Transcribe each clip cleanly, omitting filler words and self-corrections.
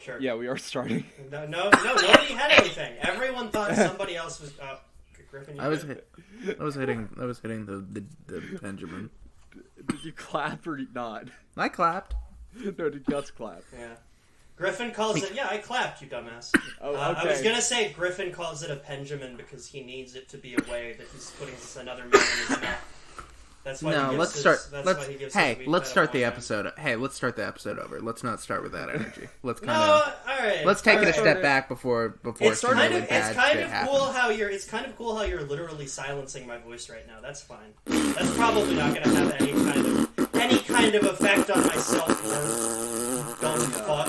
Sure. Yeah, we are starting. No, nobody had anything. Everyone thought somebody else was. Griffin, I was hitting the Benjamin. Did you clap or not? I clapped. No, did Gus clap? Yeah. Griffin calls it. Yeah, I clapped, you dumbass. Oh, okay. I was gonna say Griffin calls it a Benjamin because he needs it to be a way that he's putting another meal in his mouth. That's why. No, he let's gives start. his, that's Let's why he gives hey, his weak let's start the metaphor. episode. Hey, let's start the episode over. Let's not start with that energy. Let's kind No, of. all right. Let's take all it a right. step back before It's some kind really of bad shit happens. cool how you're. It's kind of cool how you're literally silencing my voice right now. That's fine. That's probably not going to have any kind of effect on my self-worth. Dumb fuck.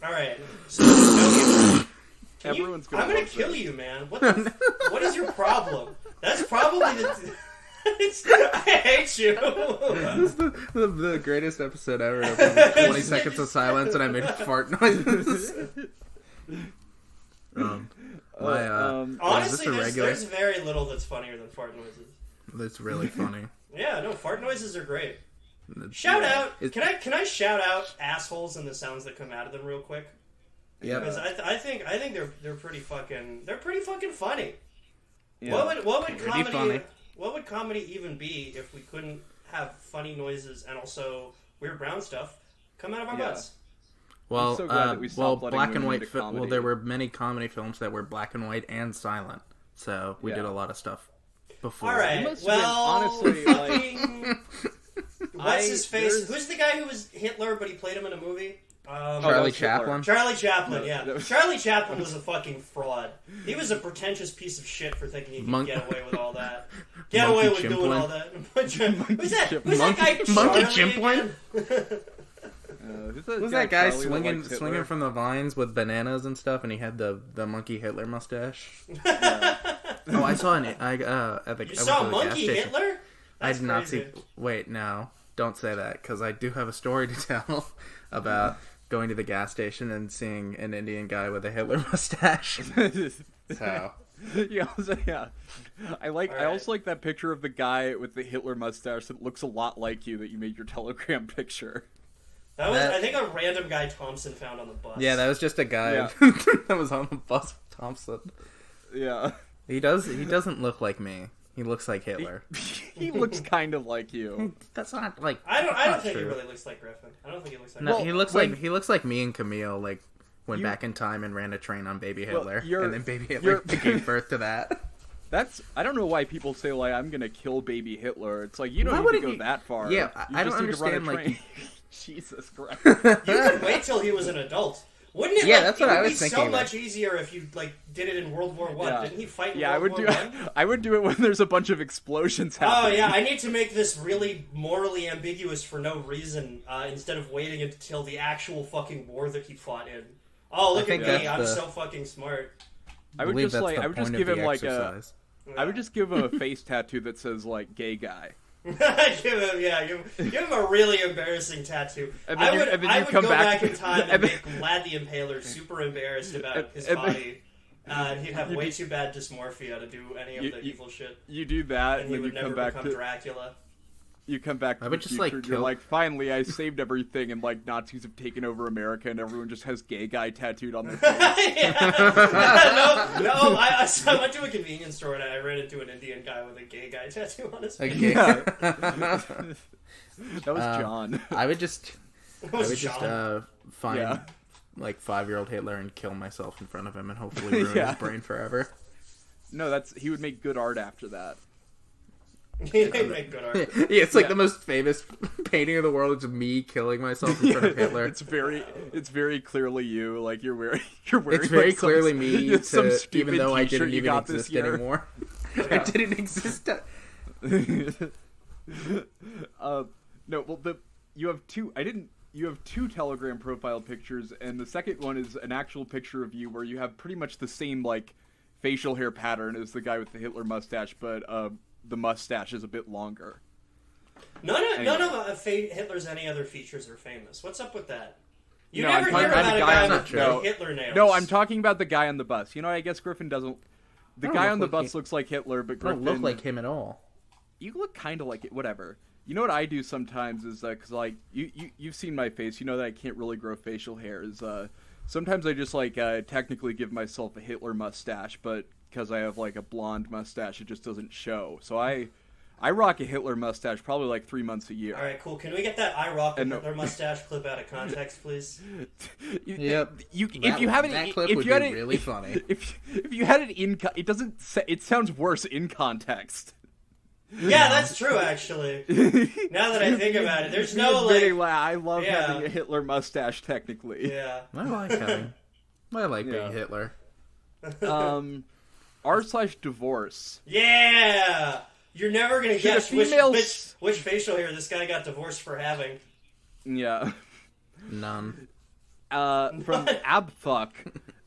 All right. So Everyone's gonna I'm gonna love kill this. you, man. What is your problem? That's probably the. I hate you. This is the greatest episode ever. 20 seconds of silence, and I made fart noises. Honestly, is this a regular? there's very little that's funnier than fart noises. That's really funny. Yeah, no, fart noises are great. Shout out! Can I shout out assholes and the sounds that come out of them real quick? Yeah. Because I think they're pretty fucking funny. Yeah. What would comedy even be if we couldn't have funny noises and also weird brown stuff come out of our butts? Well, so glad that we stopped letting black and women white. into comedy. Well, there were many comedy films that were black and white and silent, so we did a lot of stuff before. All right. must have Well, been, honestly, fucking. What's his face? Who's the guy who was Hitler, but he played him in a movie? Charlie Chaplin. Charlie Chaplin, yeah. that was- Charlie Chaplin was a fucking fraud. He was a pretentious piece of shit for thinking he could get away with all that. Get away with doing all that. Who's that guy? Monkey Charlie Chimplin? again? Who's that guy Charlie swinging liked Hitler? swinging from the vines with bananas and stuff, and he had the monkey Hitler mustache? Oh, I saw at the You saw Monkey Hitler? I That's did not see. crazy. Wait, no, don't say that, because I do have a story to tell about going to the gas station and seeing an Indian guy with a Hitler mustache. So. Yeah. I also like that picture of the guy with the Hitler mustache that looks a lot like you that you made your Telegram picture. That was, I think, a random guy Thompson found on the bus. Yeah, that was just a guy that was on the bus with Thompson. Yeah. He doesn't look like me. He looks like Hitler. He looks kind of like you. That's not like. I don't not think he true. really looks like Griffin. I don't think he looks like. No, Griffin. he looks like me and Camille. Like went back in time and ran a train on Baby Hitler, and then Baby Hitler gave birth to that. I don't know why people say like I'm gonna kill Baby Hitler. It's like you don't Why need to wouldn't go that far. Yeah, You I don't just need to run a understand. Like, train. Jesus Christ. You could wait till he was an adult. Wouldn't it? Yeah, like, that's what it I would was be thinking. so much easier if you like did it in World War One. Yeah. Didn't he fight in Yeah, I World would War do. One? I would do it when there's a bunch of explosions Oh happening. yeah, I need to make this really morally ambiguous for no reason instead of waiting until the actual fucking war that he fought in. Oh, look at me! I'm so fucking smart. I would believe just that's the I would just point give of him the like exercise. I would just give him a face tattoo that says like "gay guy." give him a really embarrassing tattoo. And then I would come go back in time and and then- make Vlad the Impaler super embarrassed about his body. He'd have way too bad dysmorphia to do any of the evil shit. You do that, And and he then would you never come back become to Dracula. you come back. To I would the just, future, like, and kill- you're like, finally, I saved everything, and like Nazis have taken over America, and everyone just has "gay guy" tattooed on their face. I went to a convenience store and I ran into an Indian guy with a gay guy tattoo on his face. Okay. That was John. I would just John. find like 5-year-old Hitler and kill myself in front of him and hopefully ruin his brain forever. No, he would make good art after that. He make good art. Yeah, it's like the most famous painting of the world. It's me killing myself in front of Hitler. It's very clearly you. Like you're wearing. It's very like, clearly me. some To, stupid even though I t-shirt didn't you even got this exist year. anymore. I didn't exist. No, well, you have two. You have two Telegram profile pictures, and the second one is an actual picture of you where you have pretty much the same like facial hair pattern as the guy with the Hitler mustache, but the mustache is a bit longer. None of Hitler's any other features are famous. What's up with that? You No, never I'm hear talking about a about guy the with guy on the- Hitler nails. No, I'm talking about the guy on the bus. You know, I guess Griffin doesn't. The I don't guy look on the like bus he- looks like Hitler, but I don't Griffin look like him at all. You look kind of like it. Whatever. You know what I do sometimes is because like you've seen my face, you know that I can't really grow facial hair. Is sometimes I just like technically give myself a Hitler mustache, but because I have like a blonde mustache, it just doesn't show. So I rock a Hitler mustache probably like 3 months a year. All right, cool. Can we get that I rock a Hitler mustache clip out of context, please? Yep. If you have it, that clip if would you had be it, really funny. If you had it in, it doesn't. It sounds worse in context. Yeah, that's true, actually. Now that I think about it, there's no, like... I love having a Hitler mustache, technically. Yeah. I like being Hitler. r/divorce. Yeah! You're never gonna Should a guess female which facial hair this guy got divorced for having. Yeah. None. From Abfuck.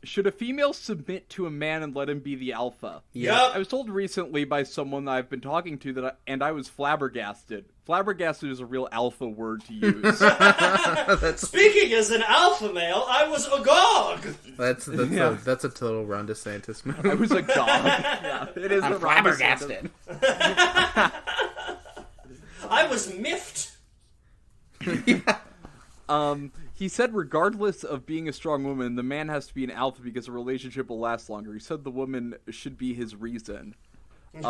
Should a female submit to a man and let him be the alpha? Yup. I was told recently by someone that I've been talking to that, and I was flabbergasted. Flabbergasted is a real alpha word to use. Speaking as an alpha male, I was agog. That's a total Ron DeSantis move. I was a dog. Yeah, it is. I'm flabbergasted. I was miffed. He said regardless of being a strong woman, the man has to be an alpha because a relationship will last longer. He said the woman should be his reason. It's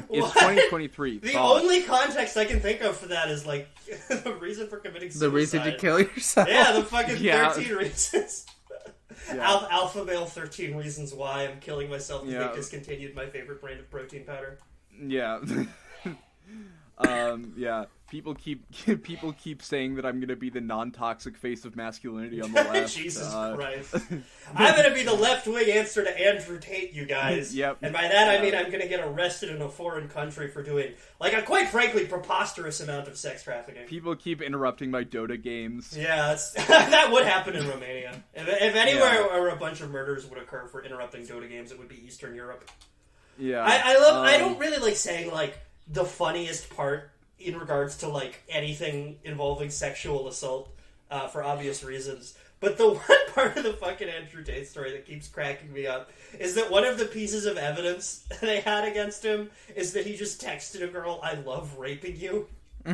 2023. The only context I can think of for that is, like, the reason for committing suicide. The reason to kill yourself. Yeah, the fucking 13 Yeah. reasons. Yeah. Alpha male 13 reasons why I'm killing myself because Yeah. they discontinued my favorite brand of protein powder. Yeah. Yeah. People keep saying that I'm gonna be the non-toxic face of masculinity on the left. Jesus Christ. I'm gonna be the left-wing answer to Andrew Tate, you guys. Yep. And by that I mean I'm gonna get arrested in a foreign country for doing, like, a quite frankly preposterous amount of sex trafficking. People keep interrupting my Dota games. Yeah, that would happen in Romania. If anywhere where a bunch of murders would occur for interrupting Dota games, it would be Eastern Europe. Yeah. I don't really like saying, like, the funniest part in regards to, like, anything involving sexual assault, for obvious reasons. But the one part of the fucking Andrew Tate story that keeps cracking me up is that one of the pieces of evidence they had against him is that he just texted a girl, "I love raping you."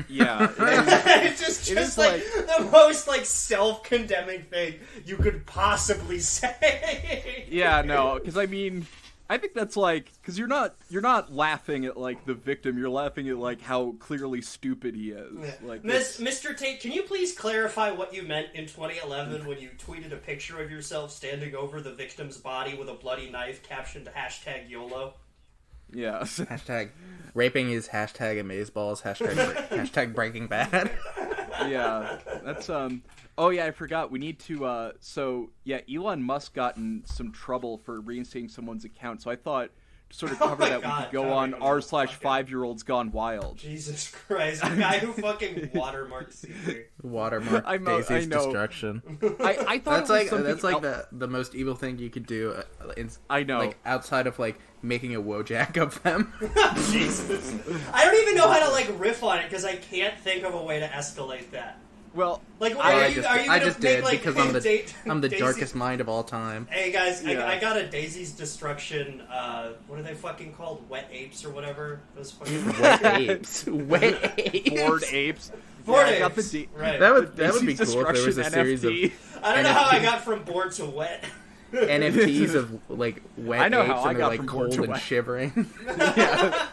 Yeah. It's just like the most, like, self-condemning thing you could possibly say. Yeah, no, because I mean, I think that's like, because you're not laughing at, like, the victim, you're laughing at, like, how clearly stupid he is. Yeah. Like, Mr. Tate, can you please clarify what you meant in 2011 when you tweeted a picture of yourself standing over the victim's body with a bloody knife captioned #YOLO? Yeah. Hashtag raping is hashtag amazeballs, hashtag Breaking Bad. Yeah, that's oh yeah, I forgot. We need to so yeah, Elon Musk got in some trouble for reinstating someone's account. So I thought to sort of cover that, we could go on r/5-year-olds gone wild. Jesus Christ, the guy who fucking watermarked CP. Watermark Daisy's destruction. I thought that's like the most evil thing you could do. I know, like, outside of, like, making a Wojak of them. Jesus, I don't even know how to, like, riff on it because I can't think of a way to escalate that. Well, like, I just did like, because I'm the darkest mind of all time. Hey guys, yeah. I got a Daisy's Destruction. What are they fucking called? Wet apes or whatever? Those fucking Wet apes. Wet apes. Bored apes. Bored Yeah, apes. Right. That would be cool if there was a Destruction series of NFT. I don't know how I got from bored to wet. NFTs of, like, wet I know apes how I and got they're, like, from bored cold to and wet. shivering. Yeah.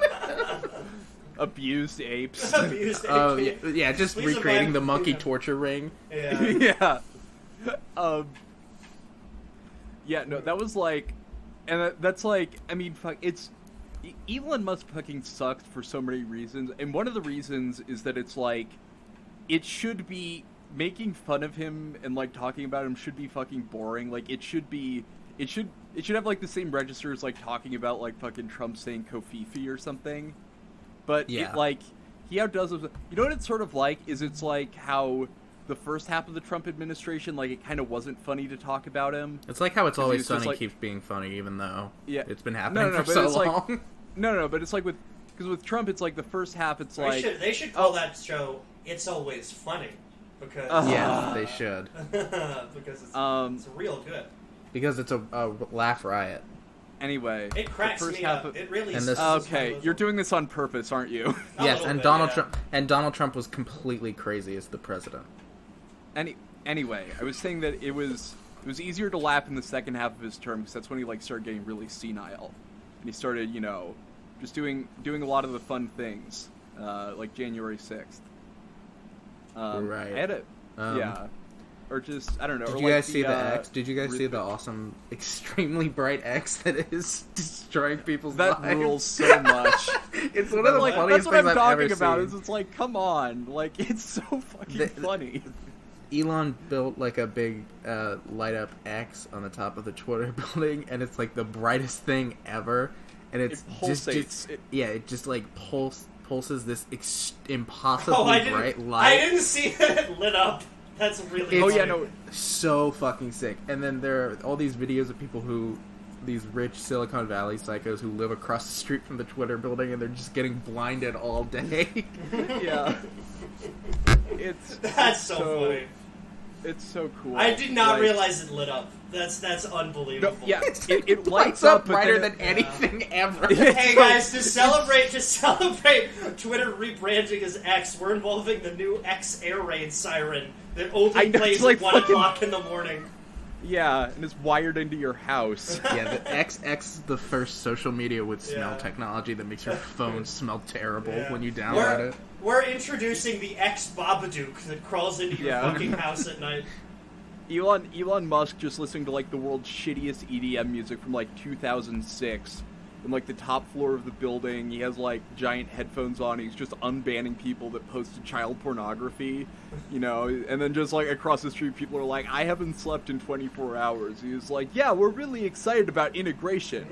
Abused apes. Abused Oh, ape. yeah, just Please recreating the abide- monkey yeah. torture ring. Yeah. Yeah. Yeah, no, that was like, and that's like, I mean, fuck, it's, Elon Musk fucking sucks for so many reasons, and one of the reasons is that it's like, it should be, making fun of him and, like, talking about him should be fucking boring. Like, it should have, like, the same register as, like, talking about, like, fucking Trump saying Kofifi or something. But, Yeah. it, like, he outdoes it. You know what it's sort of like? Is it's like how the first half of the Trump administration, like, it kind of wasn't funny to talk about him. It's like how It's Always it's just Sunny like- keeps being funny, even though Yeah. it's been happening for but so it's like, long. No, but it's like because with Trump, it's like the first half, it's like... They should call that show It's Always Funny. Because Yeah, they should. because it's real good. Because it's a laugh riot. Anyway, It cracks the first me half up. of... It really. And this- Okay, you're doing this on purpose, aren't you? A Yes, little and bit, Donald yeah. Trump and Donald Trump was completely crazy as the president. Anyway, I was saying that it was easier to laugh in the second half of his term because that's when he like started getting really senile, and he started, just doing a lot of the fun things, like January 6th. Right. I had a yeah, or just I don't know. Did or you like guys see the X? Did you guys see Rhythmic- the awesome, extremely bright X that is destroying people's That lives? rules so much. It's one of the Like, funniest that's what things I'm I've talking ever about. seen. Is it's like, come on, like it's so fucking funny. Elon built like a big light up X on the top of the Twitter building, and it's like the brightest thing ever. And it's It pulsates. it just like pulses this impossibly Oh, bright I light. didn't see that it lit up. That's really. It's- Oh yeah, funny. no. So fucking sick. And then there are all these videos of people these rich Silicon Valley psychos who live across the street from the Twitter building, and they're just getting blinded all day. Yeah. It's That's so funny. It's so cool. I did not Like, realize it lit up. That's unbelievable. No, yeah, It's- it lights lights up but brighter then than anything ever. Hey guys, to celebrate Twitter rebranding as X, we're involving the new X air raid siren that I only know, plays it's like at 1 fucking- o'clock in the morning. Yeah, and it's wired into your house. Yeah, the X is the first social media with smell Yeah. technology that makes your phone smell terrible Yeah. when you download it. We're introducing the X Babadook that crawls into your Yeah. fucking house at night. Elon Musk just listening to like the world's shittiest EDM music from like 2006 in like the top floor of the building. He has like giant headphones on. He's just unbanning people that posted child pornography, and then just like across the street people are like, I haven't slept in 24 hours. He's like, yeah, we're really excited about integration.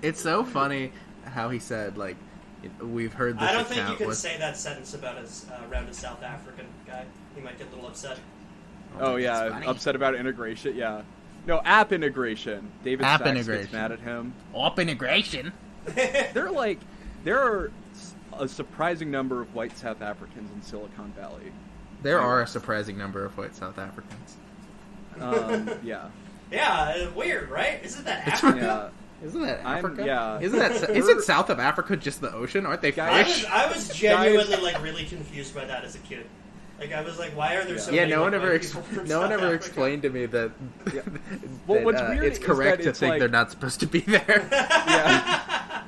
It's so funny how he said, like, we've heard this I don't think you account can with... say that sentence about around a South African guy. He might get a little upset. Oh yeah, funny. upset about integration. Yeah, no, app integration. David App Sachs integration. gets mad at him. Op integration. There are a surprising number of white South Africans in Silicon Valley. There are a surprising number of white South Africans. Yeah, Yeah, weird, right? Isn't that Africa? yeah. Isn't that Africa? yeah. Isn't South of Africa just the ocean? Aren't they Guys- fish? I was genuinely like really confused by that as a kid. Like I was like, why are there so Yeah, many? no one like, ever white people from no one South ever Africa? explained to me that, Yeah. Well, what's weird it's is correct that to it's think like- they're not supposed to be there. Yeah.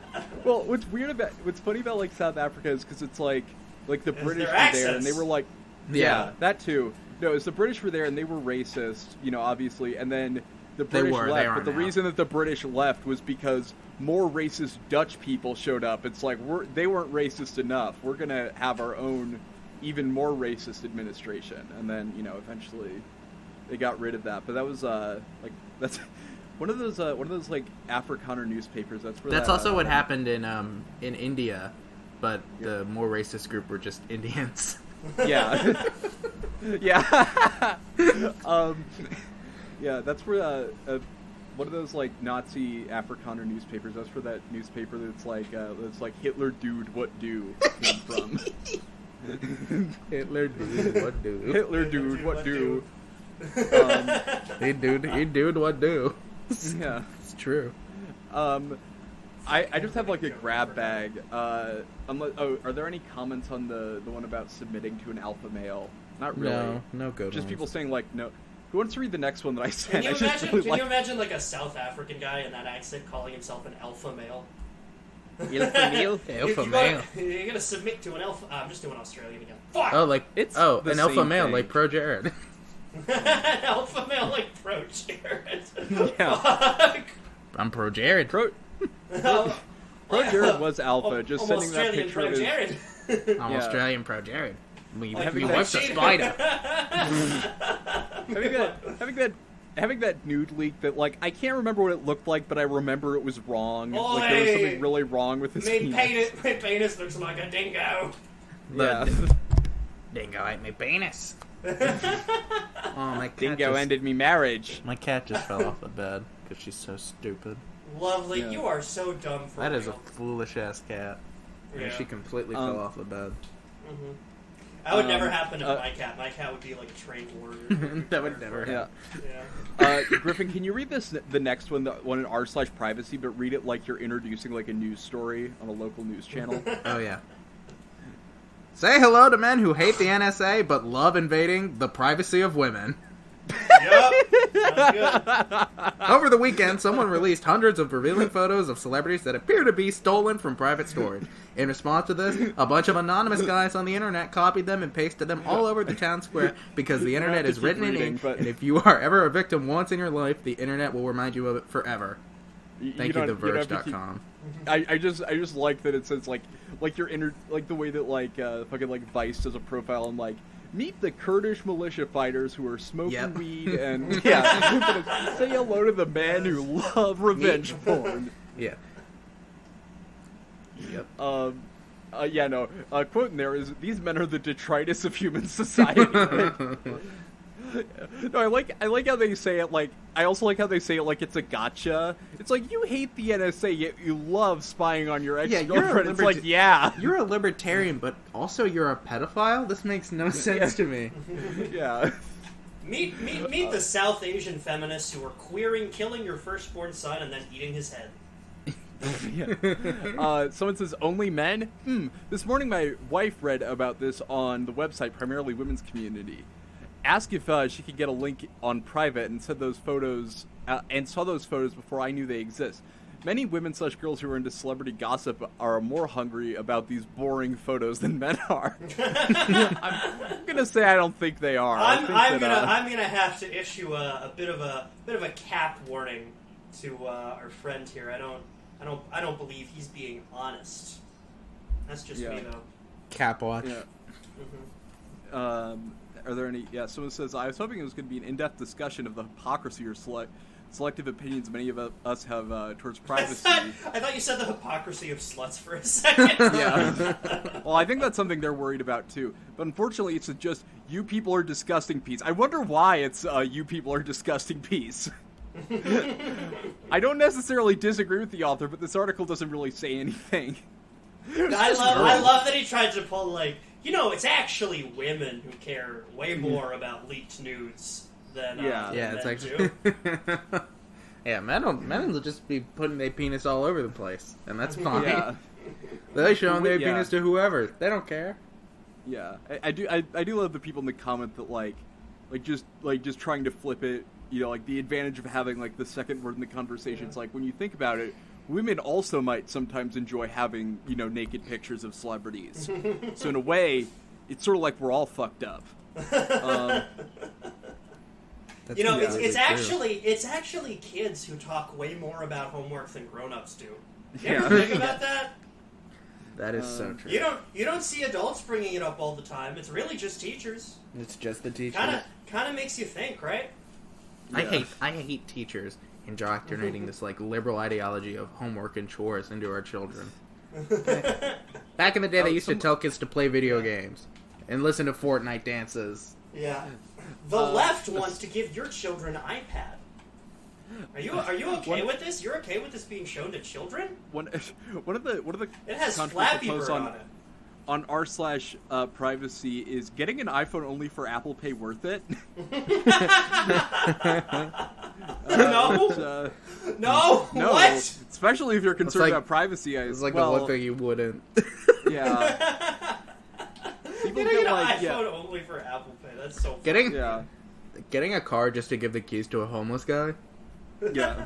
Well, what's funny about like South Africa is because it's like the It's British their were there accents. and they were like, Yeah. that too. No, it's the British were there and they were racist, obviously, and then the They British were, they left. are But the now. reason that the British left was because more racist Dutch people showed up. It's like they weren't racist enough. We're gonna have our own, even more racist administration, and then eventually they got rid of that. But that was that's one of those like Afrikaner newspapers. That's where That's that, also what happened in India, but the more racist group were just Indians. Yeah. Yeah. Yeah, that's where one of those like Nazi Afrikaner newspapers. That's where that newspaper that's like Hitler dude what do came from. Hitler dude, what do? Hitler dude what do. Hey dude, what do? Yeah. It's true. I just have like a grab bag. Are there any comments on the one about submitting to an alpha male? Not really. No good Just ones. people saying like no. Who wants to read the next one that I sent? Can you I just imagine? really Can like you imagine like a South African guy in that accent calling himself an alpha male? alpha male. Alpha male. You're gonna submit to an alpha. I'm just doing Australian again. Fuck. Oh, like It's the the an alpha same male thing. like Pro Jared. An alpha male like Pro Jared. Yeah. Fuck. I'm Pro Jared. Pro Jared was alpha. Just I'm sending that Australian picture Pro of his, Jared. I'm Yeah. Australian Pro Jared. We Like having we that wiped the shit. spider. having that nude leak that like I can't remember what it looked like, but I remember it was wrong. Like there was Oi! something really wrong with his My penis looks like a dingo. Yeah. Dingo ate my penis. Oh, my cat Dingo just, ended me marriage. My cat just fell off the bed because she's so stupid. Lovely. Yeah. You are so dumb for That is a real. foolish ass cat. Yeah. And she completely Um, fell off the bed. Mhm. That would never happen to uh, my cat. My cat would be like a trained warrior. That would never Yeah. happen. Yeah. Griffin, can you read the next one, the one in r/privacy, but read it like you're introducing like a news story on a local news channel? Oh yeah. Say hello to men who hate the NSA but love invading the privacy of women. Yep. Sounds good. Over the weekend, someone released hundreds of revealing photos of celebrities that appear to be stolen from private storage. In response to this, a bunch of anonymous guys on the internet copied them and pasted them all over the town square because the internet is written in ink, and if you are ever a victim once in your life, the internet will remind you of it forever. Thank you, TheVerge.com. I just like that it says like you're like the way that like fucking like Vice does a profile and like meet the Kurdish militia fighters who are smoking weed and say hello to the men who love revenge porn. Yeah. Yep. Quote in there is, "These men are the detritus of human society." No, I like how they say it. Like, I also like how they say it like it's a gotcha. It's like, you hate the NSA, yet you love spying on your ex-girlfriend. It's like, yeah, you're a libertarian, but also you're a pedophile. This makes no sense to me. Yeah. Meet the South Asian feminists who are queering killing your firstborn son and then eating his head. Yeah. Someone says, only men? This morning my wife read about this on the website, primarily women's community. Asked if she could get a link on private and said those photos and saw those photos before I knew they exist. Many women/girls who are into celebrity gossip are more hungry about these boring photos than men are. I'm gonna say I don't think they are. I'm gonna have to issue a bit of a cap warning to our friend here. I don't believe he's being honest. That's just me though. Cap watch. Yeah. Mm-hmm. Are there any... Yeah, someone says, I was hoping it was going to be an in-depth discussion of the hypocrisy or selective opinions many of us have towards privacy. I thought you said the hypocrisy of sluts for a second. Yeah. Well, I think that's something they're worried about, too. But unfortunately, it's just, you people are disgusting piece. I wonder why it's you people are disgusting piece. I don't necessarily disagree with the author, but this article doesn't really say anything. I love that he tried to pull, like, it's actually women who care way more about leaked nudes than it's men actually do. Yeah, men will just be putting their penis all over the place, and that's fine. Yeah. They show their penis to whoever. They don't care. Yeah, I do love the people in the comment that just trying to flip it. Like the advantage of having like the second word in the conversation. It's like when you think about it, women also might sometimes enjoy having naked pictures of celebrities. So in a way, it's sort of like we're all fucked up. It's actually kids who talk way more about homework than grown-ups do. You ever think about that? That is so true. You don't see adults bringing it up all the time. It's really just teachers. It's just the teachers. Kind of makes you think, right? Yeah. I hate teachers indoctrinating this like liberal ideology of homework and chores into our children. Back in the day, they used to tell kids to play video games and listen to Fortnite dances. Yeah. The left wants to give your children an iPad. Are you okay with this? You're okay with this being shown to children? One of the it has controversial Flappy posts Bird on it. On r/privacy is getting an iPhone only for Apple Pay worth it? No. No. What? Especially if you're concerned about privacy. It's like the one thing you wouldn't. Yeah. People get like iPhone only for Apple Pay. That's so funny. Getting a car just to give the keys to a homeless guy. Yeah.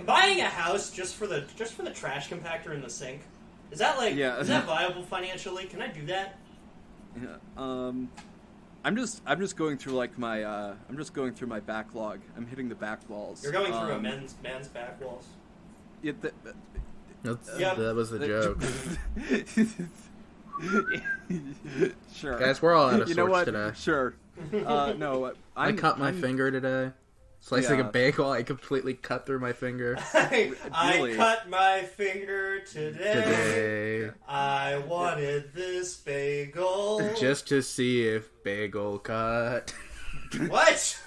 Buying a house just for the trash compactor in the sink. Is that is that viable financially? Can I do that? Yeah. I'm just going through like my my backlog. I'm hitting the back walls. You're going through a man's back walls. Yeah, that was the joke. Sure. Guys, we're all out of sorts today. Sure. No, I cut my finger today. Slicing a bagel, I completely cut through my finger. I cut my finger today. I wanted this bagel. Just to see if bagel cut. What?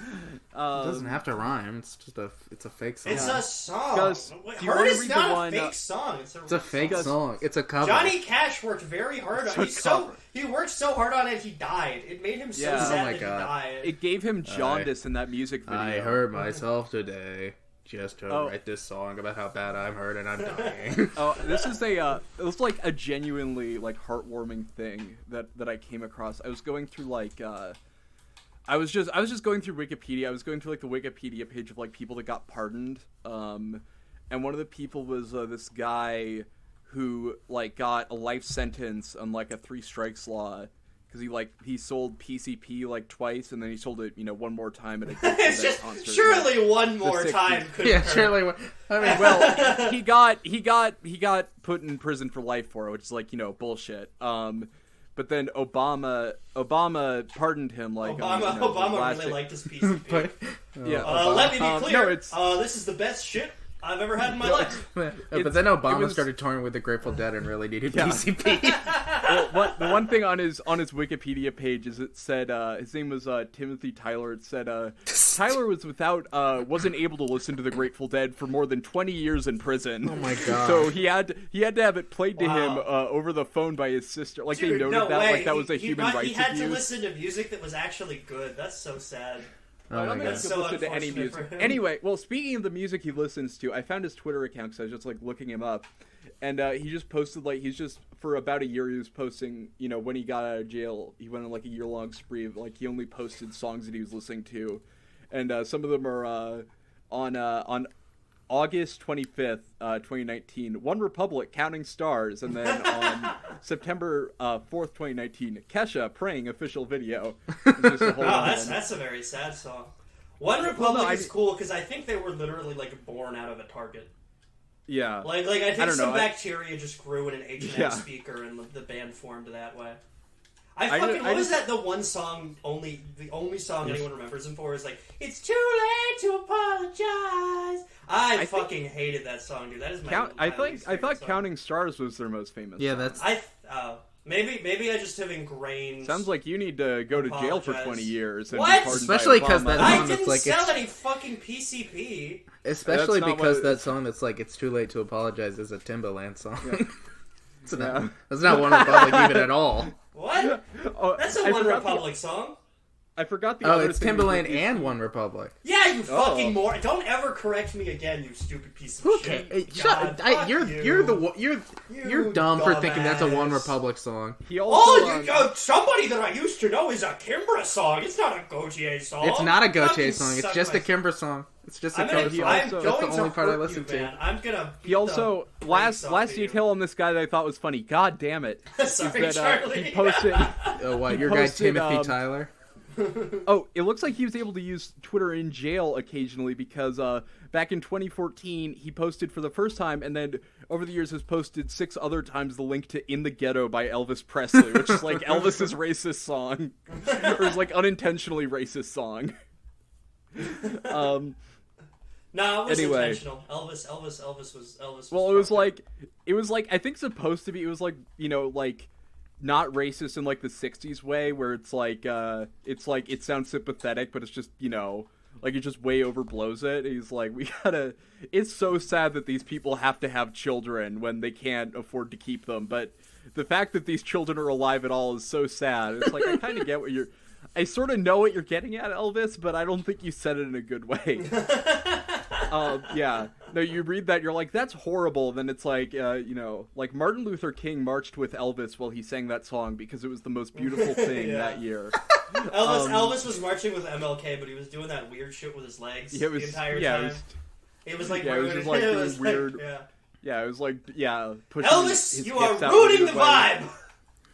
It doesn't have to rhyme. It's just it's a fake song. It's a song. Gus, do you Hurt wanna is read not the a one, fake song. It's a fake song. It's a cover. Johnny Cash worked very hard on it. He worked so hard on it, he died. It made him so sad that he died. It gave him jaundice in that music video. I hurt myself today just to write this song about how bad I'm hurt and I'm dying. This is it was like a genuinely like heartwarming thing that I came across. I was going through like I was just going through Wikipedia. I was going through like the Wikipedia page of like people that got pardoned. And one of the people was this guy who like got a life sentence on like a 3 strikes law because he sold PCP like twice and then he sold it one more time at a It's just concert. surely one more time couldn't hurt. Surely. I mean, Well, he got put in prison for life for it, which is like bullshit. But then Obama pardoned him. Like Obama really liked his PCP. Yeah. Let me be clear. No, this is the best shit I've ever had in my life. but then Obama started touring with the Grateful Dead and really needed PCP. Well, the one thing on his Wikipedia page is it said his name was Timothy Tyler. It said Tyler wasn't able to listen to the Grateful Dead for more than 20 years in prison. Oh my god! So he had to have it played to him over the phone by his sister. Like Dude, they noted like that was a human rights He had abuse. to listen to music that was actually good. That's so sad. Oh my god! That's so listen to any unfortunate music. for him. Anyway, well, speaking of the music he listens to, I found his Twitter account because I was just like looking him up, and he just posted he's just for about a year he was posting. When he got out of jail, he went on like a year-long spree of he only posted songs that he was listening to, and some of them are on August 25th, 2019, One Republic, Counting Stars, and then on September 4th, 2019, Kesha, Praying official video. It's just a whole That's a very sad song. One Republic is cool because I think they were literally born out of a Target. Yeah. I think don't some know. bacteria just grew in an H&M speaker and the band formed that way. What was that? The one song the only song anyone remembers him for is "It's too late to apologize." I fucking hated that song, dude. That is my. I thought song. Counting Stars was their most famous. Yeah, song. that's. Maybe I just have ingrained. Sounds like you need to go to jail for 20 years. And What? be pardoned Especially by 'cause Obama. that I song didn't that's sell any fucking PCP. Especially That's not because what- that song that's "It's Too Late to Apologize" is a Timbaland song. Yeah. That's not One Republic even at all. What? Oh, That's a I One forgot Republic song. I forgot the Oh, other it's thing Timbaland with- and One Republic. Yeah, you fucking Oh. moron! Don't ever correct me again, you stupid piece of Okay, shit. shut. God, fuck You're You dumb for thinking that's a One dumbass. Republic song. He also, Somebody that I used to know is a Kimbra song. It's not a Gautier song. It's not a Gautier Fucking song. It's suck just my- a Kimber song. It's just a I'm Kimber gonna, song. I'm also- going That's the to only part I hurt listen you, to. man. I'm gonna. he also beat the last brakes off detail on this guy that I thought was funny. God damn it! Sorry, is that, Charlie. he posted. Oh, what? He Your guy posted, Timothy Tyler? Oh, it looks like he was able to use Twitter in jail occasionally because back in 2014 he posted for the first time, and then over the years has posted 6 other times the link to "In the Ghetto" by Elvis Presley, which is like Elvis's racist song, or is like unintentionally racist song. No, it was Anyway. intentional. Elvis was. Well, it was like I think supposed to be. It was like not racist in like the 60s way where it's like it sounds sympathetic, but it's just it just way overblows it. He's like, it's so sad that these people have to have children when they can't afford to keep them, but the fact that these children are alive at all is so sad. It's like I kind of get I sort of know what you're getting at, Elvis, but I don't think you said it in a good way. Yeah. No, you read that, you're like, that's horrible. Then it's like, like Martin Luther King marched with Elvis while he sang that song because it was the most beautiful thing that year. Elvis was marching with MLK, but he was doing that weird shit with his legs the entire time. It was like it was just like doing weird. Yeah, it was like pushing Elvis, his you are hips out ruining the weird ways. vibe.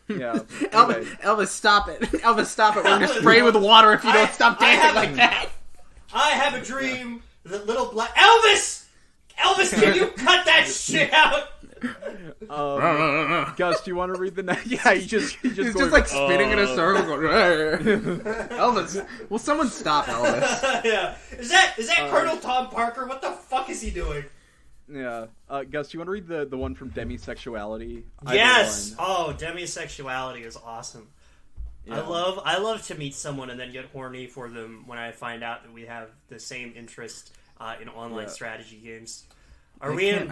Yeah. Elvis, stop it! Elvis, stop it! We're gonna spray you with water if you don't stop dancing like that. I have a dream that little black Elvis, can you cut that shit out? Gus, do you want to read the next? Yeah, he's just He's going, just like spinning in a circle. Going, Elvis, will someone stop Elvis? Yeah, is that Colonel Tom Parker? What the fuck is he doing? Yeah, Gus, do you want to read the one from Demisexuality? Yes. Oh, Demisexuality is awesome. Yeah. I love to meet someone and then get horny for them when I find out that we have the same interest in online strategy games. Are we in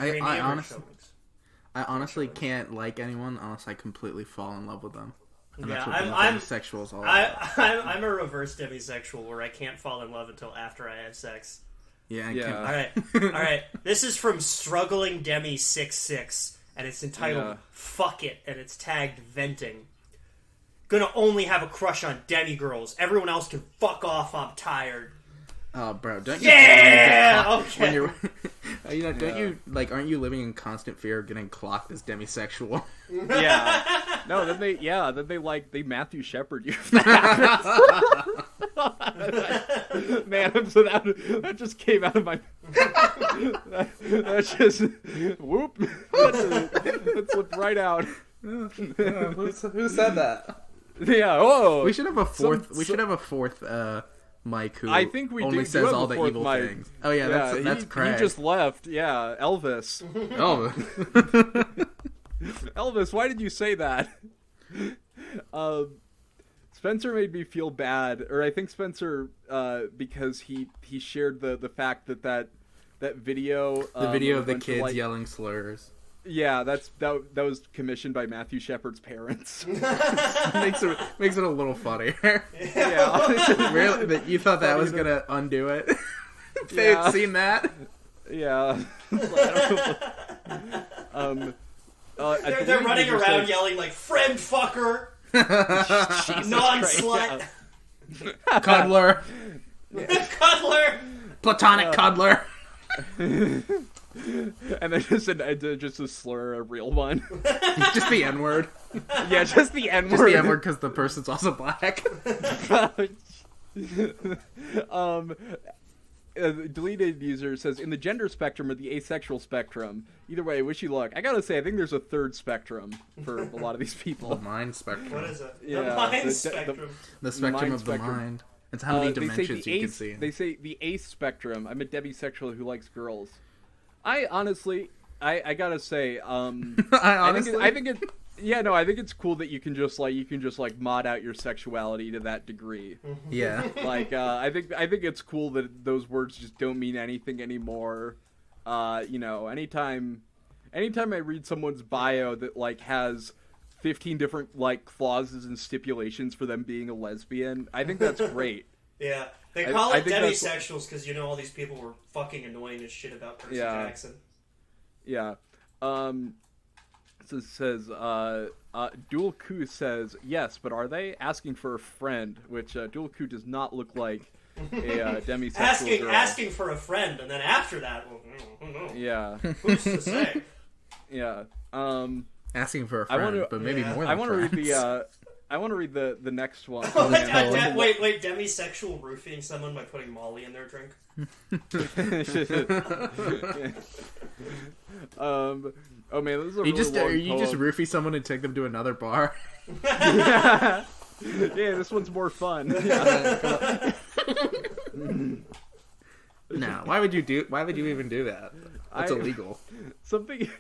I honestly can't like anyone unless I completely fall in love with them. And that's what demisexual is all about. I'm a reverse demisexual where I can't fall in love until after I have sex. Yeah. All right. This is from Struggling Demi 66, and it's entitled "Fuck It," and it's tagged venting. Gonna only have a crush on demigirls. Everyone else can fuck off. I'm tired. Oh, bro, don't you? Yeah. Okay. When you're, don't you like? Aren't you living in constant fear of getting clocked as demisexual? Yeah. No, then they Matthew Shepard you. Man, so that just came out of my. That's just whoop. That slipped right out. Who said that? Yeah. Oh, we should have a fourth. We should have a fourth Mike who I think we only says all the evil things. Oh yeah, that's Craig. He just left. Yeah, Elvis. Oh, Elvis, why did you say that? Spencer made me feel bad, or I think Spencer because he shared the fact that video, the video of the kids yelling slurs. Yeah, that was commissioned by Matthew Shepard's parents. makes it a little funnier. Yeah, really, that you thought that was gonna undo it. If they had seen that. Yeah. They're running around yelling like "friend fucker," "non-slut," "cuddler," "cuddler," "platonic cuddler." And then just a slur, a real one. Just the N-word. Yeah, just the N-word. Just the N-word because the person's also black. Deleted user says, in the gender spectrum or the asexual spectrum, either way, wish you luck. I gotta say, I think there's a third spectrum for a lot of these people. The mind spectrum. What is it? Yeah, the mind spectrum. The spectrum of the mind. It's how many dimensions you can see. They say the ace spectrum. I'm a demisexual who likes girls. I honestly, I gotta say, I think it's cool that you can just mod out your sexuality to that degree. Yeah. Like, I think it's cool that those words just don't mean anything anymore. Anytime I read someone's bio that like has 15 different like clauses and stipulations for them being a lesbian, I think that's great. Yeah. They call it demisexuals because all these people were fucking annoying as shit about Percy Jackson. Yeah. So it says, Dual Coup says, yes, but are they asking for a friend? Which Dual Coup does not look like a demisexual girl. Asking for a friend, and then after that, well, who knows? Yeah. Who's to say? Yeah. Asking for a friend, but maybe more than I want to read the next one. Wait, demisexual roofing someone by putting Molly in their drink? Oh man, this is a really just long you just roofie someone and take them to another bar? Yeah, this one's more fun. Yeah. No, why would you even do that? That's illegal. Something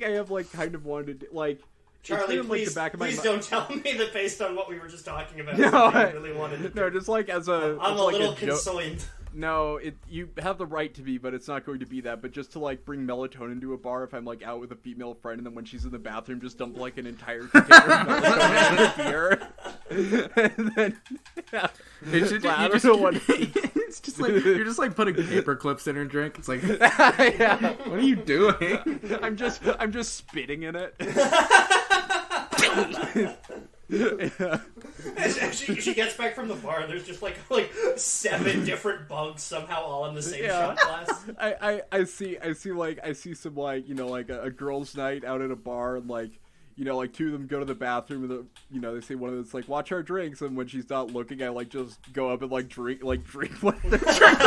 I have like kind of wanted to, like, Charlie, please don't tell me that based on what we were just talking about. No, I really wanted to do. No, just like as a I'm a little concerned. No, you have the right to be, but it's not going to be that. But just to like bring melatonin to a bar if I'm like out with a female friend, and then when she's in the bathroom, just dump like an entire container of melatonin in her beer, and then it's just like you're just like putting paper clips in her drink. It's like, yeah, what are you doing? I'm just spitting in it. Yeah. She gets back from the bar and there's just like 7 different bugs somehow all in the same shot glass. I see some like like a girls' night out at a bar and like 2 of them go to the bathroom and they say one of them's like, watch our drinks, and when she's not looking I like just go up and like drink one of their drinks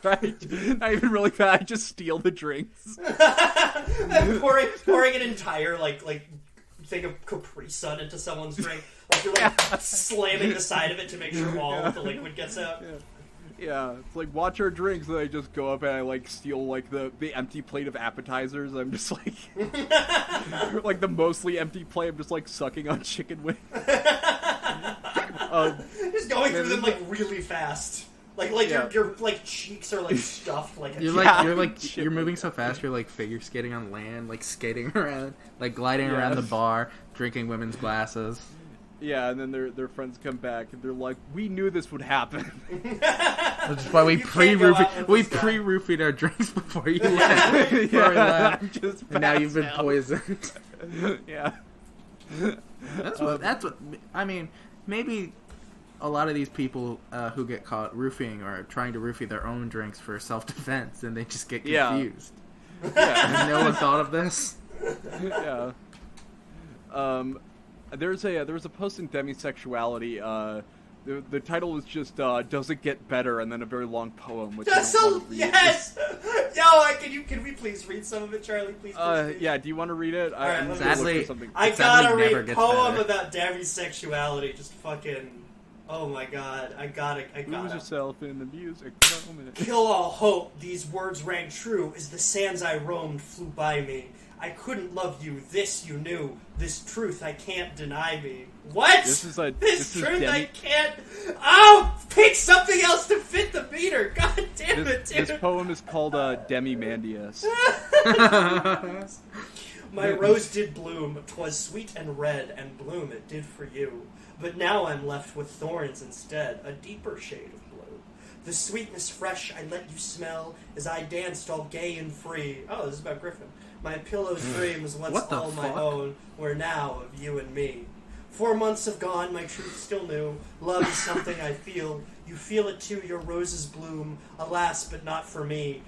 fast. Not even really fast. I just steal the drinks. pouring an entire like thing of Capri Sun into someone's drink. Like you're like slamming the side of it to make sure all of the liquid gets out. Yeah, it's like, watch our drinks, and I just go up and I, like, steal, like, the empty plate of appetizers. I'm just, like, like, the mostly empty plate, I'm just, like, sucking on chicken wings. Just going through them, like, really fast. Like Yeah. your like cheeks are like stuffed like a You're moving so fast. You're like figure skating on land, like skating around, like gliding around the bar, drinking women's glasses. Yeah, and then their friends come back and they're like, "We knew this would happen." Which is why we pre-roofied our drinks before you left. I'm just And now you've been passed out. poisoned. Yeah. That's what I mean. Maybe a lot of these people who get caught roofing are trying to roofie their own drinks for self-defense, and they just get confused. Yeah. And no one thought of this. Yeah. There was a post in Demisexuality. The title was just "Does it get better?" and then a very long poem. Which That's I don't so wanna read. yes. Yo, can we please read some of it, Charlie? Please. Yeah. Do you want to read it? Alright, I'm let gonna me look for see. something. I It gotta sadly never read a gets poem better. about demisexuality. Just fucking. Oh my god, I gotta. Lose yourself in the music moment. Kill all hope, these words rang true as the sands I roamed flew by me. I couldn't love you, this you knew. This truth I can't deny me. What? This is truth Demi- I can't. Oh! Pick something else to fit the meter! God damn it, dude! This poem is called Demi-Mandius. My rose did bloom, 'twas sweet and red, and bloom it did for you. But now I'm left with thorns instead, a deeper shade of blue. The sweetness fresh I let you smell as I danced all gay and free. Oh, this is about Griffin. My pillow's dreams, once What the all my fuck? own, were now of you and me. 4 months have gone, my truth still new. Love is something I feel. You feel it too, your roses bloom. Alas, but not for me.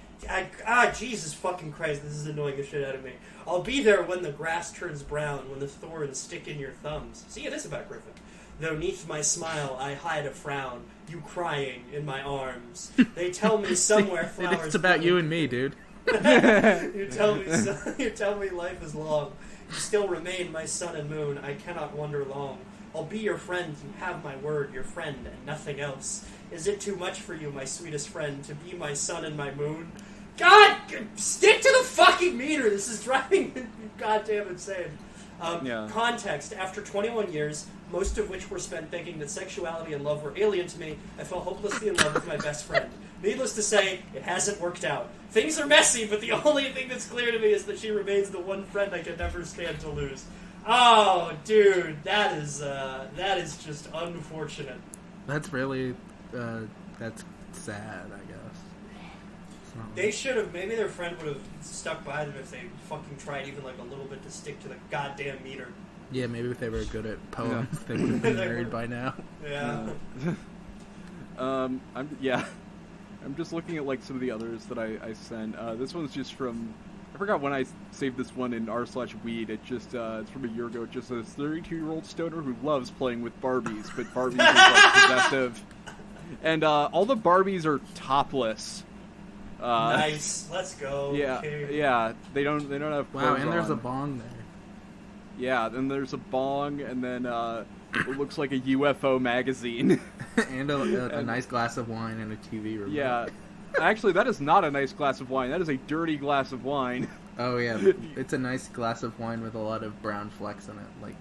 Jesus fucking Christ, this is annoying the shit out of me. I'll be there when the grass turns brown, when the thorns stick in your thumbs. See, it is about Griffin. Though neath my smile I hide a frown, you crying in my arms. They tell me somewhere flowers. It's about bloom. you and me, dude. You tell me life is long. You still remain my sun and moon. I cannot wonder long. I'll be your friend. You have my word, your friend, and nothing else. Is it too much for you, my sweetest friend, to be my sun and my moon? God, stick to the fucking meter. This is driving me goddamn insane. Context. After 21 years, most of which were spent thinking that sexuality and love were alien to me, I fell hopelessly in love with my best friend. Needless to say, it hasn't worked out. Things are messy, but the only thing that's clear to me is that she remains the one friend I can never stand to lose. Oh, dude, that is just unfortunate. That's really that's sad, I guess. It's not They should have. Maybe their friend would have stuck by them if they fucking tried even like a little bit to stick to the goddamn meter. Yeah, maybe if they were good at poems, they would have been married by now. Yeah. I'm just looking at like some of the others that I sent. This one's just from. I forgot when I saved this one in r/weed. It just it's from a year ago. It just says 32-year-old stoner who loves playing with Barbies, but Barbies are like possessive, and all the Barbies are topless. Nice. Let's go. Yeah, King. yeah. They don't have clothes Wow, and there's on. a bong there. Yeah, then there's a bong, and then it looks like a UFO magazine. And a nice glass of wine and a TV remote. Yeah. Actually, that is not a nice glass of wine. That is a dirty glass of wine. Oh yeah, it's a nice glass of wine with a lot of brown flecks in it, like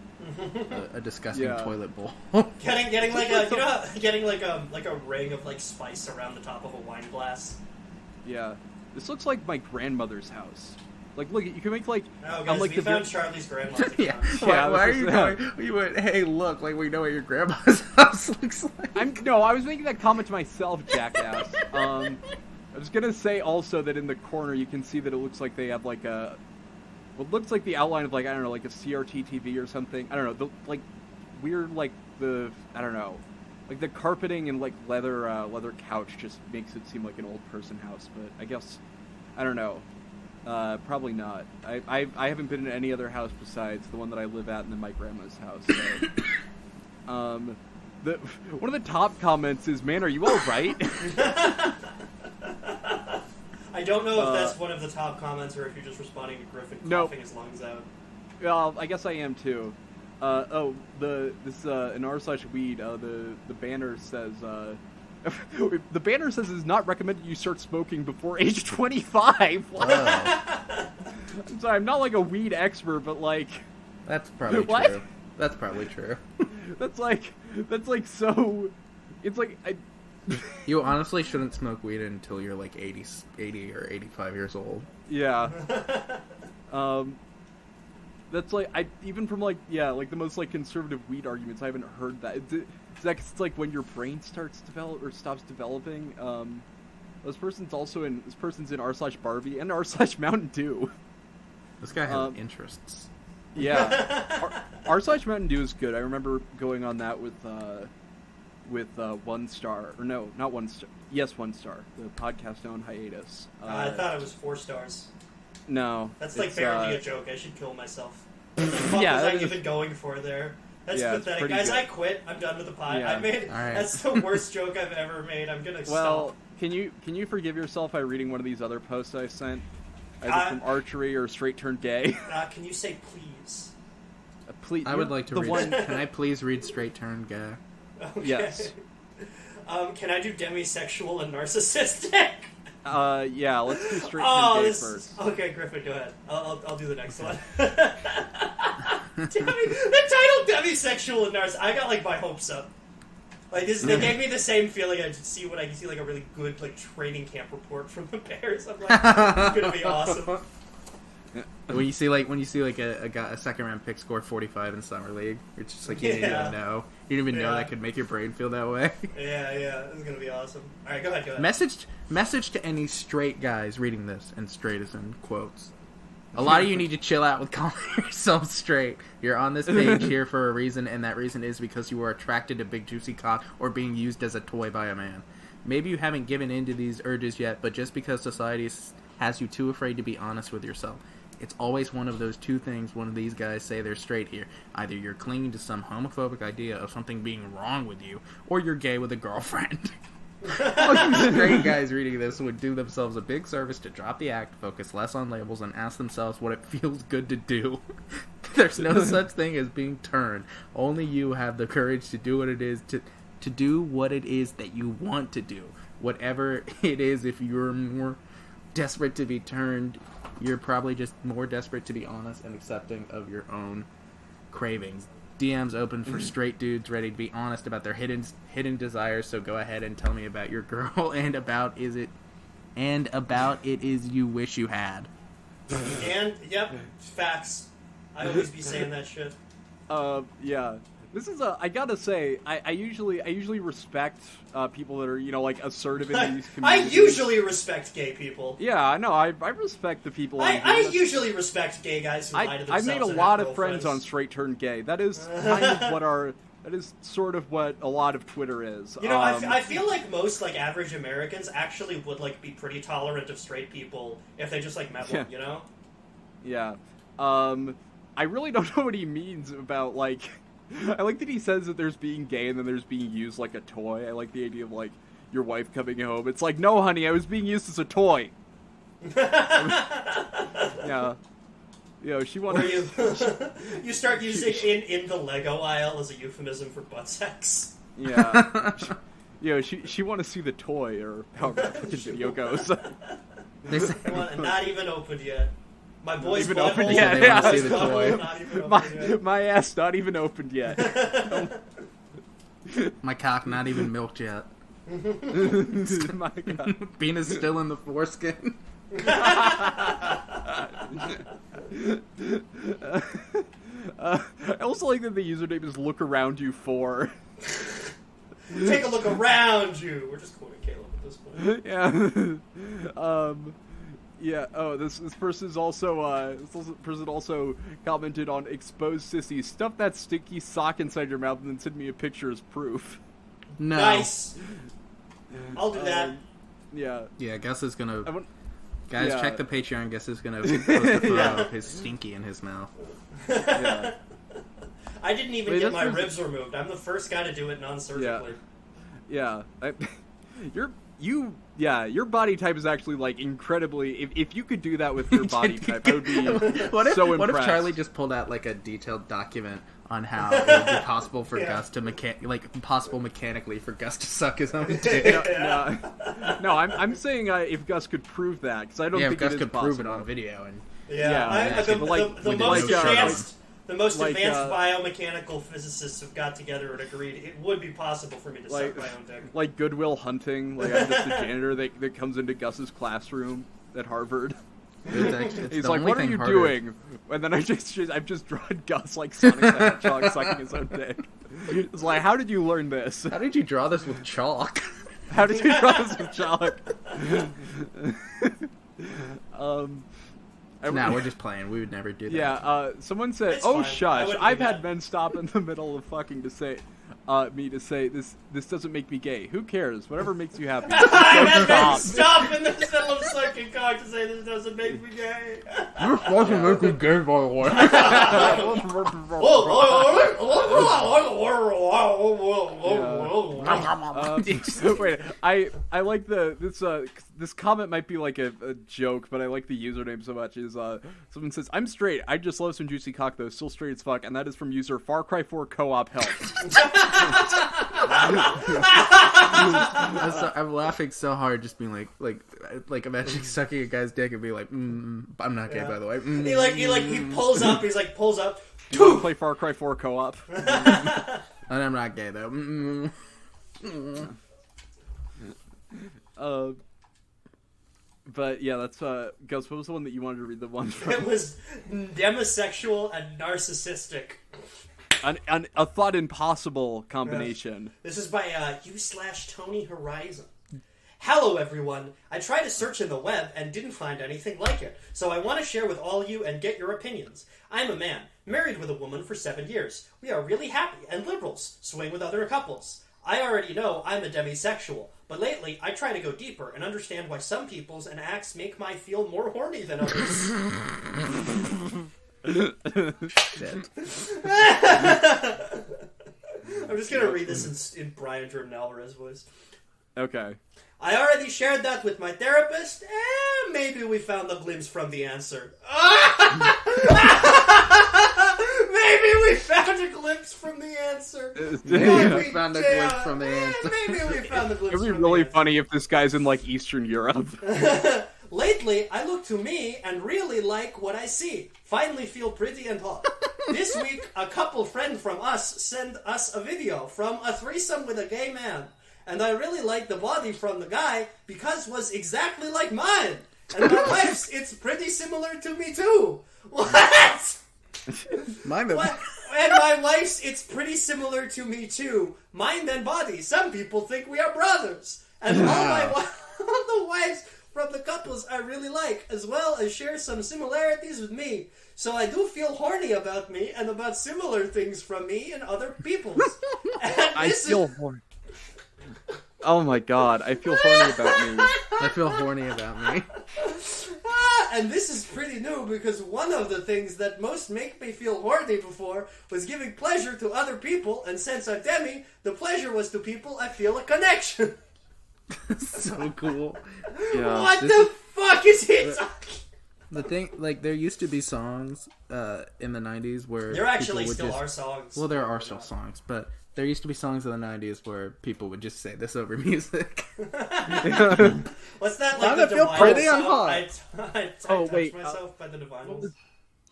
a disgusting toilet bowl. Getting like a getting like a ring of like spice around the top of a wine glass. Yeah. This looks like my grandmother's house. Like, look, you can make like. Oh, guys, like we found Charlie's grandma's Yeah. account. Why are this you is- going? We went, hey, look, like we know what your grandma's house looks like. I was making that comment to myself, jackass. I was gonna say also that in the corner you can see that it looks like they have like what looks like the outline of like, I don't know, like a CRT TV or something. I don't know, like weird like I don't know, like the carpeting and like leather couch just makes it seem like an old person house. But I guess I don't know. Probably not. I haven't been in any other house besides the one that I live at and then my grandma's house. So. One of the top comments is, "Man, are you all right?" I don't know if that's one of the top comments or if you're just responding to Griffin coughing his lungs out. Well, I guess I am too. In r/weed, the banner says, The banner says it's not recommended you start smoking before age 25. What? I'm sorry, I'm not like a weed expert, but like... That's probably What? true. That's probably true. That's like so... It's like... You honestly shouldn't smoke weed until you're like 80 or 85 years old. Yeah. That's like, even from like, yeah, like the most like conservative weed arguments, I haven't heard that. It's like when your brain starts develop or stops developing. This person's in r/Barbie and r/Mountain Dew. This guy has interests. Yeah. r/Mountain Dew is good. I remember going on that with 1 star, or no, not 1 star. Yes, 1 star. The podcast on hiatus. I thought it was 4 stars. No, that's like barely a joke. I should kill myself. What the fuck yeah, was I even going for there? That's pathetic. Guys, good. I quit. I'm done with the pod. Yeah. That's the worst joke I've ever made. I'm gonna Well, stop. can you forgive yourself by reading one of these other posts I sent? Either from Archery or Straight Turned Gay. Can you say please? Please. I would like to read. one. Can I please read Straight Turned Gay? Okay. Yes. Can I do demisexual and narcissistic? Yeah, let's do Straight Turned Gay first. Okay, Griffin, go ahead. I'll do the next one. The title demisexual and narcissistic. I got like my hopes up. Like this, they gave me the same feeling I see when I see like a really good like training camp report from the Bears. I'm like, it's gonna be awesome. When you see like a second round pick score 45 in summer league, it's just like you didn't even know. You didn't even know that could make your brain feel that way. Yeah, this is gonna be awesome. All right, go ahead. Message to any straight guys reading this, and straight is in quotes. A lot of you need to chill out with calling yourself straight. You're on this page here for a reason, and that reason is because you are attracted to big juicy cock or being used as a toy by a man. Maybe you haven't given in to these urges yet, but just because society has you too afraid to be honest with yourself. It's always one of those two things one of these guys say they're straight here. Either you're clinging to some homophobic idea of something being wrong with you, or you're gay with a girlfriend. All you straight guys reading this would do themselves a big service to drop the act, focus less on labels, and ask themselves what it feels good to do. There's no such thing as being turned. Only you have the courage to do what it is to do what it is that you want to do. Whatever it is, if you're more desperate to be turned, you're probably just more desperate to be honest and accepting of your own cravings. DM's open for straight dudes ready to be honest about their hidden desires, so go ahead and tell me about your girl and about it is you wish you had. And yep, facts. I always be saying that shit. Yeah. This is I gotta say, I usually respect people that are, like, assertive in these communities. I usually respect gay people. Yeah, I know. I respect the people. I usually respect gay guys who lie to themselves. I've made a lot of friends on Straight Turned Gay. That is kind of that is sort of what a lot of Twitter is. I feel like most like average Americans actually would like be pretty tolerant of straight people if they just like met one, you know? Yeah. I really don't know what he means about like. I like that he says that there's being gay and then there's being used like a toy. I like the idea of like your wife coming home. It's like, no, honey, I was being used as a toy. Yeah. She wanted. You start using in the Lego aisle as a euphemism for butt sex. Yeah. She want to see the toy or however the fucking video goes. Not even opened yet. My boy's not even opened yet. Yeah. See the toy. My ass not even opened yet. My cock not even milked yet. My God. Penis still in the foreskin. I also like that the username is look around you for. Take a look around you. We're just quoting Caleb at this point. Yeah. Yeah. Oh, this person also commented on exposed sissies. Stuff that stinky sock inside your mouth and then send me a picture as proof. No. Nice. I'll do that. Yeah. Yeah. Gus is gonna. Guys, check the Patreon. Gus is gonna post a photo of his stinky in his mouth. Yeah. I didn't even get my ribs removed. I'm the first guy to do it non-surgically. Yeah. Your body type is actually like incredibly. If you could do that with your body type, I would be what if impressed. Charlie just pulled out like a detailed document on how it would be possible for Yeah. Gus to mechanically for Gus to suck his own dick. No, I'm saying if Gus could prove that, because I don't Yeah, if think Gus it is could possible. prove it on video. And Yeah, but like, the when most like, advanced, the most like, advanced biomechanical physicists have got together and agreed it would be possible for me to like, suck my own dick. like Goodwill Hunting, like I'm just the janitor that comes into Gus's classroom at Harvard. it's He's the like, only "What are thing you harder. doing?" And then I've just drawn Gus like Sonic the Hedgehog sucking his own dick. It's like, how did you learn this? How did you draw this with chalk? How did you draw this with chalk? Nah, we're just playing. We would never do that. Yeah, someone said, It's "Oh, fine. I shush! wouldn't I've do had that." men stop in the middle of fucking to say, this doesn't make me gay. Who cares? Whatever makes you happy. I Stop. stop in the middle of sucking cock to say this doesn't make me gay. You're fucking making gay, by the way. Wait, I like this comment might be like a joke, but I like the username so much. Is someone says, "I'm straight. I just love some juicy cock though. Still straight as fuck," and that is from user Far Cry 4 Co-op Help. I'm laughing so hard, just being like imagining sucking a guy's dick and being like, I'm not gay, by the way. He pulls up. He's like pulls up. Do you want to play Far Cry 4 Co-op? And I'm not gay though. But yeah, that's Gus. What was the one that you wanted to read? The one from It was demisexual and narcissistic. a thought impossible combination. This is by u/Tony Horizon. Hello, everyone. I tried to search in the web and didn't find anything like it, so I want to share with all you and get your opinions. I'm a man, married with a woman for 7 years. We are really happy and liberals, swing with other couples. I already know I'm a demisexual, but lately I try to go deeper and understand why some people's and acts make my feel more horny than others. I'm just gonna read this in Brian Jordan Alvarez voice. Okay. I already shared that with my therapist, and maybe we found a glimpse from the answer. Maybe we found a glimpse from the answer. We found a glimpse from the answer. Maybe we found a glimpse It'd be from really the funny if this guy's in like Eastern Europe. answer. Lately, I look to me and really like what I see. Finally feel pretty and hot. This week, a couple friend from us sent us a video from a threesome with a gay man. And I really like the body from the guy because was exactly like mine. And my wife's, it's pretty similar to me too. What? Mine What? And my wife's, it's pretty similar to me too. Mind and body. Some people think we are brothers. And all the wives from the couples I really like, as well as share some similarities with me. So I do feel horny about me and about similar things from me and other people's. And I this feel horny. Oh my god, I feel horny about me. I feel horny about me. And this is pretty new because one of the things that most make me feel horny before was giving pleasure to other people, and since I'm demi, the pleasure was to people I feel a connection. So cool. Yeah. What the fuck is he talking? The thing, like, there used to be songs in the 90s where There actually people would still just, are songs. Well, there are still songs, but there used to be songs in the 90s where people would just say this over music. What's that like? Time The to feel Divine pretty song? and hot. I Oh, touched wait, myself by the Divine.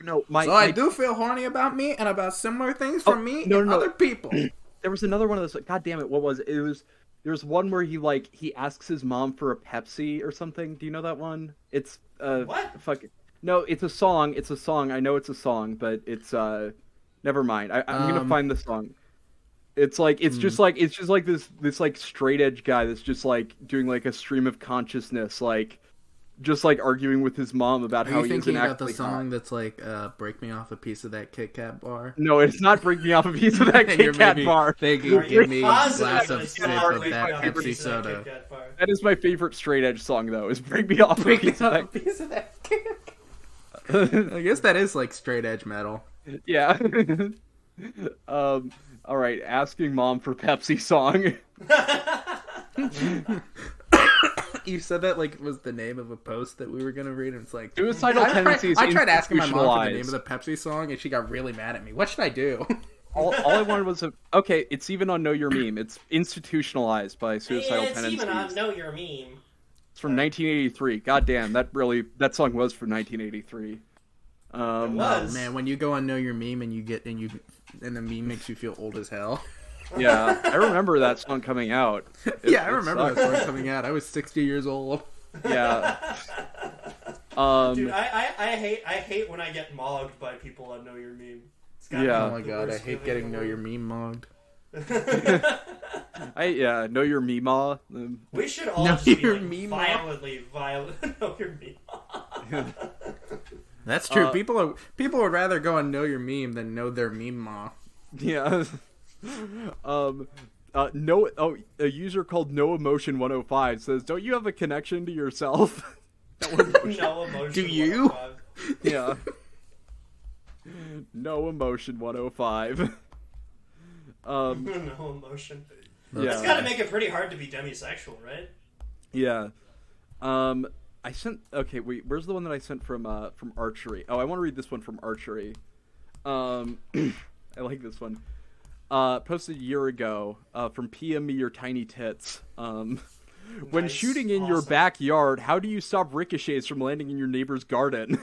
No, my, So I do feel horny about me and about similar things from me and other people. There was another one of those. God damn it! What was it? It was. There was one where he asks his mom for a Pepsi or something. Do you know that one? It's What? Fuck it. No, it's a song. It's a song. I know it's a song, but it's never mind. I'm gonna find the song. It's like just like this like straight edge guy that's just like doing like a stream of consciousness, like just like arguing with his mom about how Are you he isn't thinking about actually the song that's like "Break Me Off a Piece of That Kit Kat bar"? No, it's not Break Me Off a Piece of That And you're Kit Kat maybe bar. thinking, Are you give me a glass positive of it's sip not of Break that Me Off a Pepsi Piece of That soda. Kit Kat bar? That is my favorite straight edge song though. Is Break Me Off a Piece of That. piece of that Kit Kat. I guess that is like straight edge metal. Yeah. All right. Asking mom for Pepsi song. You said that like it was the name of a post that we were gonna read, and it's like Suicidal tendencies. I tried asking my mom for the name institutionalized. of the Pepsi song, and she got really mad at me. What should I do? all I wanted was okay. It's even on Know Your Meme. It's institutionalized by Suicidal It's Tendencies. even on Know Your Meme. It's from 1983. God damn, that song was from 1983. It Oh was. man, when you go on Know Your Meme and the meme makes you feel old as hell. Yeah, I remember that song coming out. I remember that song coming out. I was 60 years old. Yeah. Dude, I hate when I get mogged by people on Know Your Meme. It's gotta Yeah. Oh be my the god, I worst hate feeling getting in the Know Your world. Meme mugged. Know Your Meme. We should all Know just be Your like Meme. violent. Know Your Meme. That's true. People would rather go on Know Your Meme than know their meme ma. Yeah. A user called No Emotion 105 says, "Don't you have a connection to yourself?" No emotion. Do you? 105. Yeah. No Emotion 105. No emotion. Yeah. That's got to make it pretty hard to be demisexual, right? Yeah. I sent. Okay, wait. Where's the one that I sent from Archery? Oh, I want to read this one from Archery. I like this one. Posted a year ago. From PM Me Your Tiny Tits. When Nice. shooting in your Awesome. backyard, how do you stop ricochets from landing in your neighbor's garden?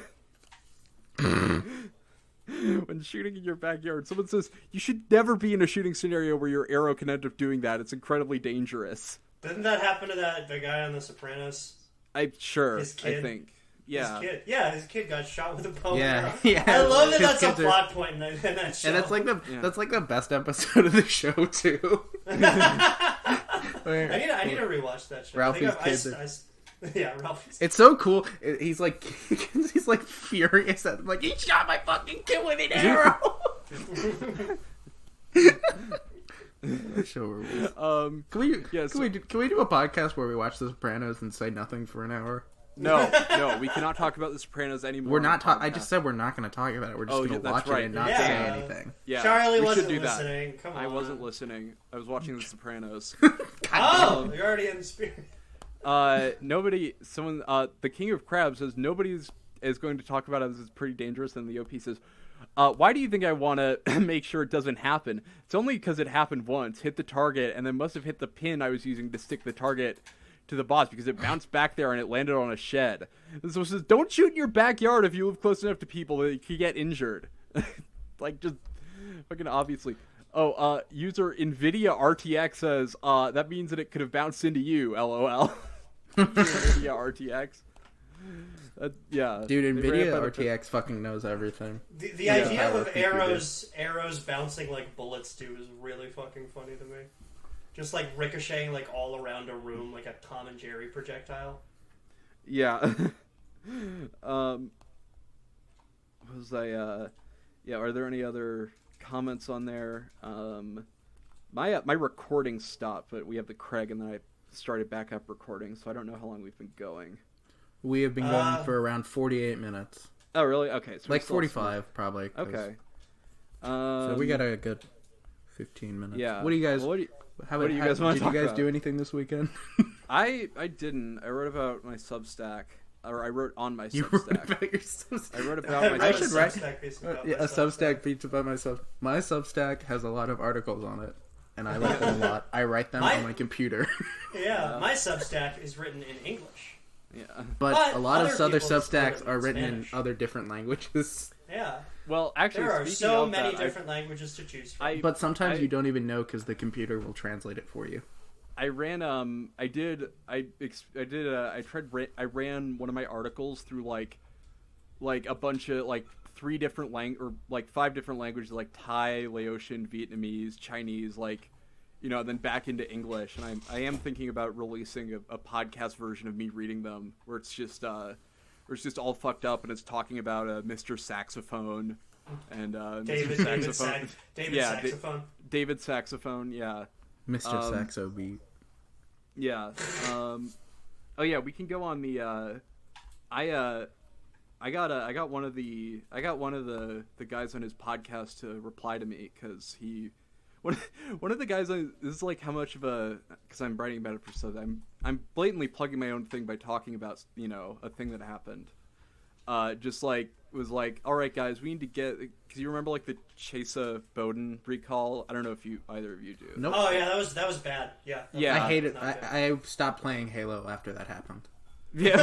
When shooting in your backyard, someone says you should never be in a shooting scenario where your arrow can end up doing that. It's incredibly dangerous. Didn't that happen to the guy on The Sopranos? I His kid? I think. Yeah. His kid got shot with a bow. and Yeah, arrow. yeah. I love that His that's a kids are- plot point in that show. And that's like Yeah. that's like the best episode of the show too. I need to rewatch that show. Ralphie's I think kids yeah, Ralphie's. It's so cool. He's like furious at like he shot my fucking kid with an arrow. That show rules. Can we do a podcast where we watch The Sopranos and say nothing for an hour? No, we cannot talk about The Sopranos anymore. We're on not. the I podcast. just said we're not going to talk about it. We're just Oh, going yeah, to that's watch right. it and not Yeah. say anything. Yeah, Charlie we wasn't should do listening. that. Come on. I wasn't listening. I was watching The Sopranos. Oh, you're already in the spirit. Nobody. Someone. The King of Crabs says nobody's is going to talk about it as it's pretty dangerous. And the OP says, "Why do you think I want to make sure it doesn't happen? It's only because it happened once. Hit the target, and then must have hit the pin I was using to stick the target to the boss because it bounced back there and it landed on a shed." So it says, "Don't shoot in your backyard if you live close enough to people that you could get injured." Like just fucking obviously. Oh, user NVIDIA RTX says, that means that it could have bounced into you, LOL. NVIDIA RTX. Yeah. Dude, They ran NVIDIA up by the- RTX fucking knows everything. The idea Power of computer. arrows bouncing like bullets do is really fucking funny to me. Just like ricocheting like all around a room like a Tom and Jerry projectile. Yeah. Are there any other comments on there? My recording stopped, but we have the Craig, and then I started back up recording, so I don't know how long we've been going. We have been going for around 48 minutes. Oh, really? Okay. So we Like still have 45, probably. 'cause- Okay. So we got a good 15 minutes. Yeah. What do you guys... Well, what do you how- guys wanna Did talk you guys about? do anything this weekend? I didn't. I wrote about my Substack, or I wrote on my You wrote Substack. about your Substack. I wrote about my I wrote should a write- Substack piece about Yeah, my a Substack piece about myself. My Substack has a lot of articles on it, and I like them a lot. I write them My- on my computer. Yeah, my Substack is written in English. Yeah. But a lot of other other people's Substacks written are in written Spanish. in other different languages. Yeah, Well, actually, there are speaking so of many that, different languages to choose from. I But sometimes I- you don't even know because the computer will translate it for you. I ran I ran one of my articles through like a bunch of like 3 different like 5 different languages, like Thai, Laotian, Vietnamese, Chinese, like, you know, then back into English. And I am thinking about releasing a podcast version of me reading them where it's just all fucked up and it's talking about Mr. Saxophone and David Mr. Saxophone. Saxophone. David Saxophone, yeah. Mr. Saxo Beat. Yeah. Oh yeah, we can go on the. I got one of the guys on his podcast to reply to me because one of the guys this is like how much of a, because I'm writing about it for so I'm blatantly plugging my own thing by talking about, you know, a thing that happened. Just like was like, all right, guys, we need to get, because you remember like the Chesa Bowden recall. I don't know if either of you do. Nope. Oh yeah, that was bad. Yeah. Yeah. I hate it. I stopped playing Halo after that happened. Yeah.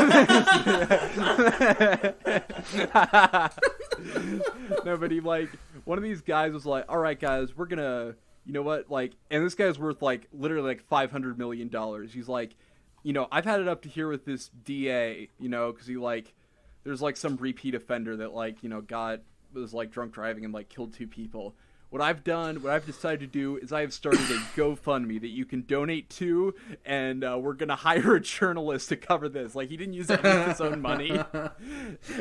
No, but he like one of these guys was like, all right, guys, we're gonna, you know what, like, and this guy's worth like literally like $500 million. He's like, you know, I've had it up to here with this DA, you know, because he like, there's like some repeat offender that like, you know, was like drunk driving and like killed 2 people. What I've decided to do is I have started a GoFundMe that you can donate to, and we're going to hire a journalist to cover this. Like, he didn't use any of his own money. And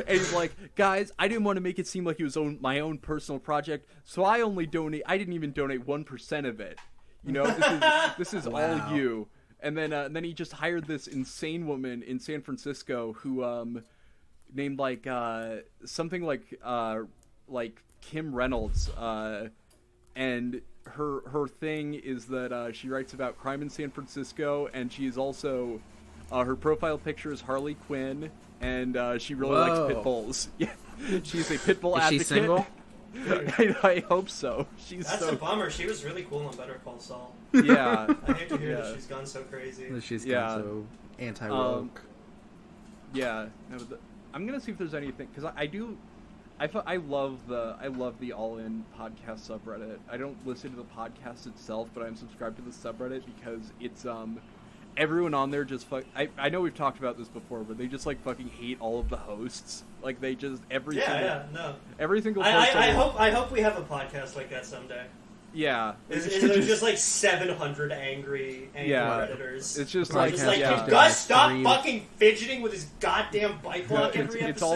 he's like, guys, I didn't want to make it seem like it was my own personal project, so I didn't even donate 1% of it. You know, this is Wow. all you. And then he just hired this insane woman in San Francisco who named like something like Kim Reynolds, and her thing is that she writes about crime in San Francisco, and she is also her profile picture is Harley Quinn, and she really likes pit bulls. Yeah, she's a pit bull Is advocate. she single? I hope so. That's a bummer. She was really cool on Better Call Saul. Yeah. I hate to hear that she's gone so crazy. She's Yeah. so anti-woke. Yeah, no, I'm gonna see if there's anything, because I love the All In podcast subreddit. I don't listen to the podcast itself, but I'm subscribed to the subreddit because it's everyone on there just I know we've talked about this before, but they just like fucking hate all of the hosts. Like they just every single post. I hope we have a podcast like that someday. Yeah, Is there just like 700 angry Redditors? It's just Podcast like can Gus stop fucking fidgeting with his goddamn bike lock every episode?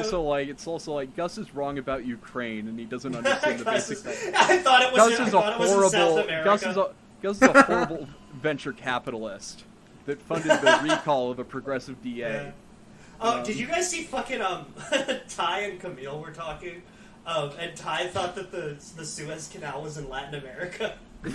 It's also like Gus is wrong about Ukraine and he doesn't understand the basic. I thought it was. Gus is in South America. Gus is a horrible venture capitalist that funded the recall of a progressive DA. Yeah. Oh, did you guys see fucking Ty and Camille were talking? And Ty thought that the Suez Canal was in Latin America. That's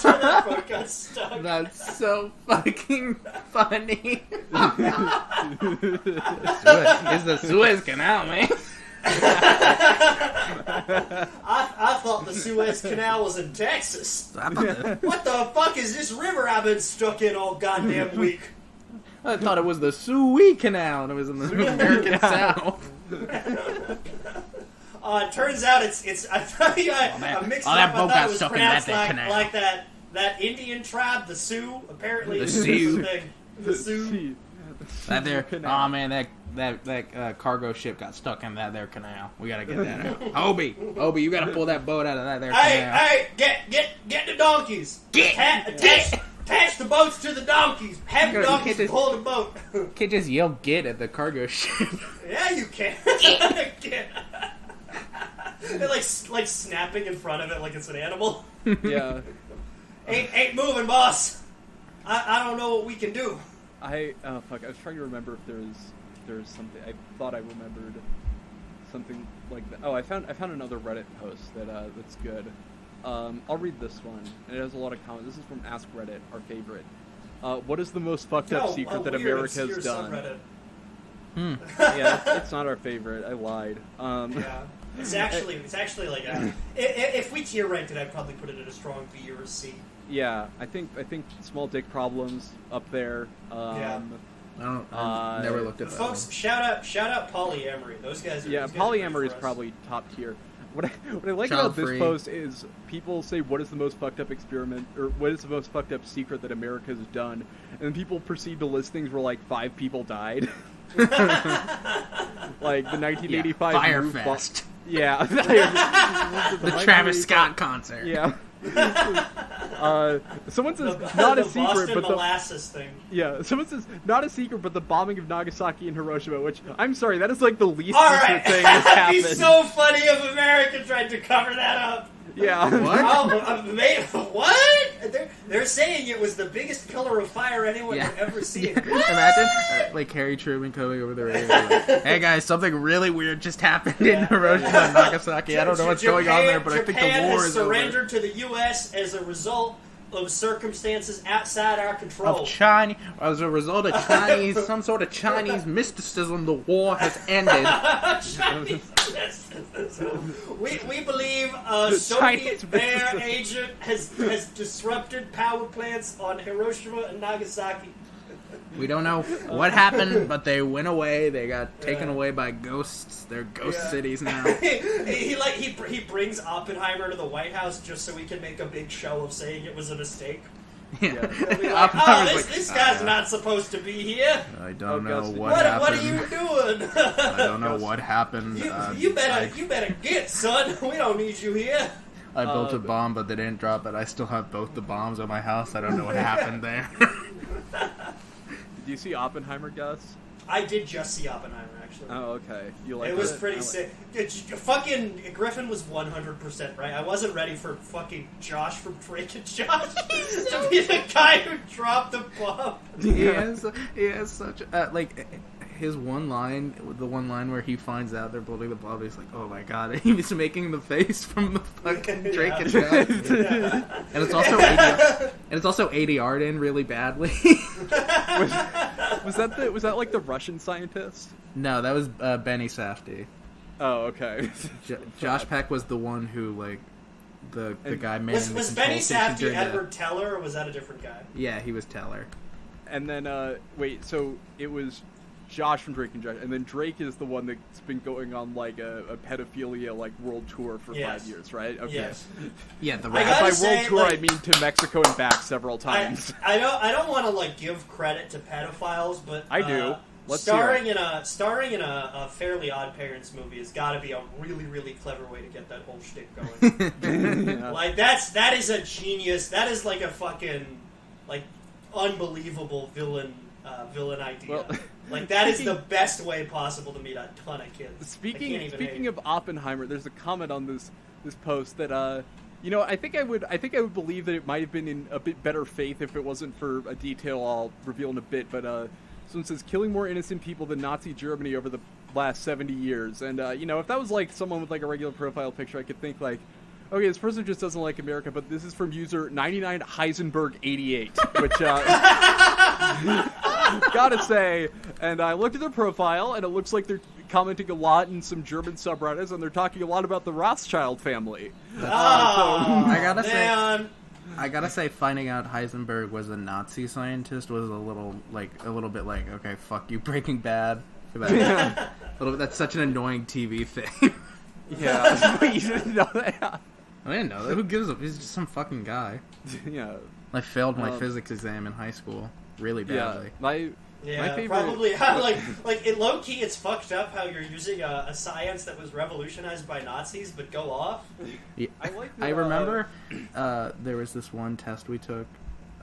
where that boat got stuck. That's so fucking funny. It's the Suez Canal, man. I thought the Suez Canal was in Texas. What the fuck is this river I've been stuck in all goddamn week? I thought it was the Suez Canal, and it was in the American South. It turns out it's. I thought I mixed it up. I thought it was pronounced like that Indian tribe, the Sioux. Apparently, The it's Sioux. the thing. The Sioux. That there, oh man, that cargo ship got stuck in that there canal. We gotta get that out. Obi, you gotta pull that boat out of that there canal. Hey, get the donkeys. Attach the boats to the donkeys. Have the donkeys pull the boat. Can't just yell "get" at the cargo ship. Yeah, you can. They're like snapping in front of it like it's an animal. Yeah. Ain't moving, boss. I don't know what we can do. I was trying to remember if there's something. I thought I remembered something like that. Oh, I found another Reddit post that's good. I'll read this one, and it has a lot of comments. This is from Ask Reddit, our favorite. What is the most fucked up secret that America has done? Yeah, it's not our favorite. I lied. Yeah, it's actually like if we tier ranked it, I'd probably put it at a strong B or a C. Yeah, I think small dick problems up there. Yeah. I've never looked at that. Folks, shout out polyamory. Those guys. Polyamory is probably top tier. What I like about this post is people say, what is the most fucked up experiment, or what is the most fucked up secret that America has done? And then people proceed to list things where, like, 5 people died. Like, the 1985 Firefest. Yeah. The Travis Scott concert. Yeah. Someone says, not a secret, Boston but the molasses thing. Yeah, someone says, not a secret, but the bombing of Nagasaki and Hiroshima, which, I'm sorry, that is like the least secret thing that's happened. It'd be so funny if America tried to cover that up. Yeah. What? What? They're saying it was the biggest pillar of fire anyone had ever seen. Imagine, like, Harry Truman coming over the radio. Like, hey guys, something really weird just happened in Hiroshima and Nagasaki. I don't know what's going on there, but I think the war is over. surrendered to the U.S. as a result of circumstances outside our control. Of Chinese, as a result of Chinese, some sort of Chinese mysticism, the war has ended. We believe a Soviet air agent has disrupted power plants on Hiroshima and Nagasaki. We don't know what happened, but they went away. They got taken away by ghosts. They're ghost cities now. he brings Oppenheimer to the White House just so he can make a big show of saying it was a mistake. Yeah. Like, this guy's not supposed to be here. I don't know what happened. What are you doing? I don't know what happened. You better get, son. We don't need you here. I built a bomb, but they didn't drop it. I still have both the bombs at my house. I don't know what happened there. Did you see Oppenheimer, Gus? I did just see Oppenheimer, actually. Oh, okay. You like it? Was pretty sick. Fucking Griffin was 100% right. I wasn't ready for fucking Josh from Drake and Josh to be the guy who dropped the bomb. He has such like his one line, the one line where he finds out they're building the bomb. He's like, "Oh my god!" He was making the face from the fucking Drake and Josh. And it's also ADR'd in really badly. Was that like the Russian scientist? No, that was Benny Safdie. Oh, okay. Josh Peck was the one who like the guy manning the Was control Benny station Safdie during Edward Teller, or was that a different guy? Yeah, he was Teller. And then wait, so it was Josh from Drake and Josh, and then Drake is the one that's been going on like a pedophilia like world tour for 5 years, right? Okay. Yes. Yeah, the by world tour I mean to Mexico and back several times. I don't want to like give credit to pedophiles, but I do. Let's starring in a Fairly Odd Parents movie has got to be a really, really clever way to get that whole shtick going. Yeah. Like that is a genius. That is like a fucking like unbelievable villain idea. Well, like that is the best way possible to meet a ton of kids. Speaking of Oppenheimer, there's a comment on this post that you know, I think I would believe that it might have been in a bit better faith if it wasn't for a detail I'll reveal in a bit, but someone says killing more innocent people than Nazi Germany over the last 70 years. And you know, if that was like someone with like a regular profile picture, I could think like, okay, this person just doesn't like America, but this is from user 99 Heisenberg 88, which gotta say, and I looked at their profile, and it looks like they're commenting a lot in some German subreddits, and they're talking a lot about the Rothschild family. I gotta say, finding out Heisenberg was a Nazi scientist was a little bit like, okay, fuck you, Breaking Bad. For that. That's such an annoying TV thing. Yeah, you didn't know that. I didn't know that. Who gives a? He's just some fucking guy. Yeah. I failed my physics exam in high school really badly. My favorite... probably. like in low key, it's fucked up how you're using a science that was revolutionized by Nazis, but go off. Yeah. I remember there was this one test we took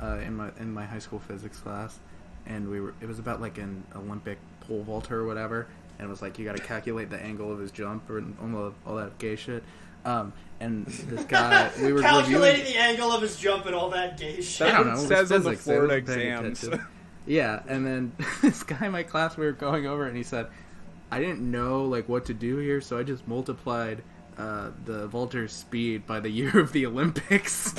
in my high school physics class, and it was about like an Olympic pole vaulter or whatever, and it was like you got to calculate the angle of his jump or all that gay shit. And this guy, we were calculating the angle of his jump and all that gay shit. I don't know. It says on the physics, Florida exams. Yeah, and then this guy in my class, we were going over it, and he said, I didn't know like what to do here, so I just multiplied the vaulter's speed by the year of the Olympics.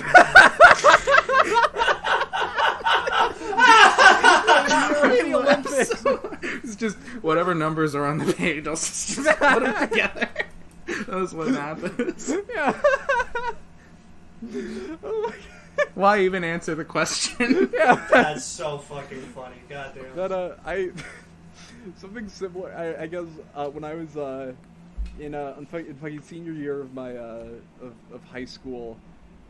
It's just whatever numbers are on the page, I'll just put them together. That's what happens. Yeah. Oh my God. Why even answer the question? Yeah. That's so fucking funny. Goddamn. But something similar. I guess when I was in fucking senior year of my of high school,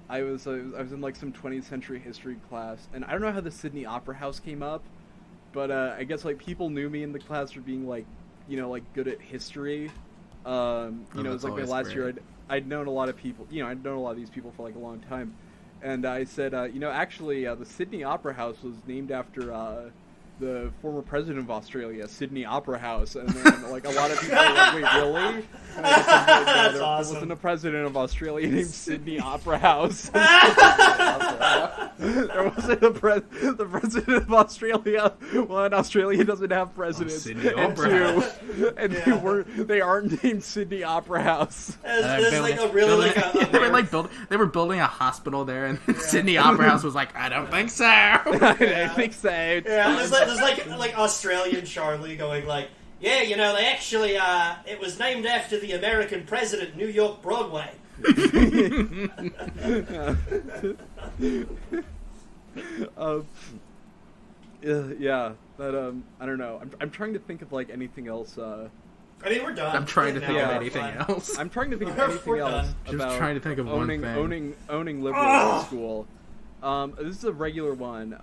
I was in like some 20th century history class, and I don't know how the Sydney Opera House came up, but I guess like people knew me in the class for being like, you know, like good at history. You know, it was like my last year. I'd known a lot of people. You know, I'd known a lot of these people for like a long time, and I said, you know, actually, the Sydney Opera House was named after the former president of Australia, Sydney Opera House, and then like a lot of people were like, wait, really? And I just said, That's there awesome. wasn't a president of Australia named Sydney Opera House. There wasn't the president of Australia. One, Australia doesn't have presidents, Sydney and Opera two, and they aren't named Sydney Opera House. There's like a really they were building a hospital there, and Sydney Opera House was like, I don't think so. I think so. Yeah, there's like Australian Charlie going like, yeah, you know, they actually it was named after the American president, New York Broadway. Yeah, but I don't know. I'm trying to think of like anything else. I mean, we're done. I'm trying to think of Now, anything fine. else. I'm trying to think of We're anything else done. Just about trying to think of one owning thing. owning liberal Ugh. in school. This is a regular one.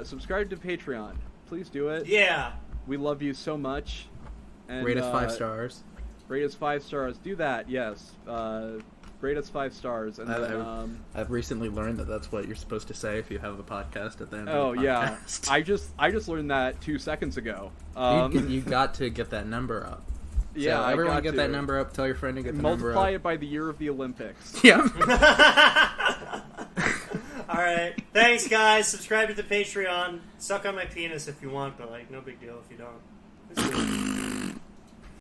Subscribe to Patreon. Please do it. Yeah. We love you so much. And, Rate us 5 stars. Rate us 5 stars. Do that. Yes. Rate us 5 stars. And then, I've recently learned that that's what you're supposed to say if you have a podcast at the end oh of the yeah, podcast. I just learned that 2 seconds ago. You got to get that number up. Yeah, So I everyone got get to. that number up. Tell your friend to get the number Multiply up. it by the year of the Olympics. Yeah. All right. Thanks, guys. Subscribe to the Patreon. Suck on my penis if you want, but like, no big deal if you don't. It's cool.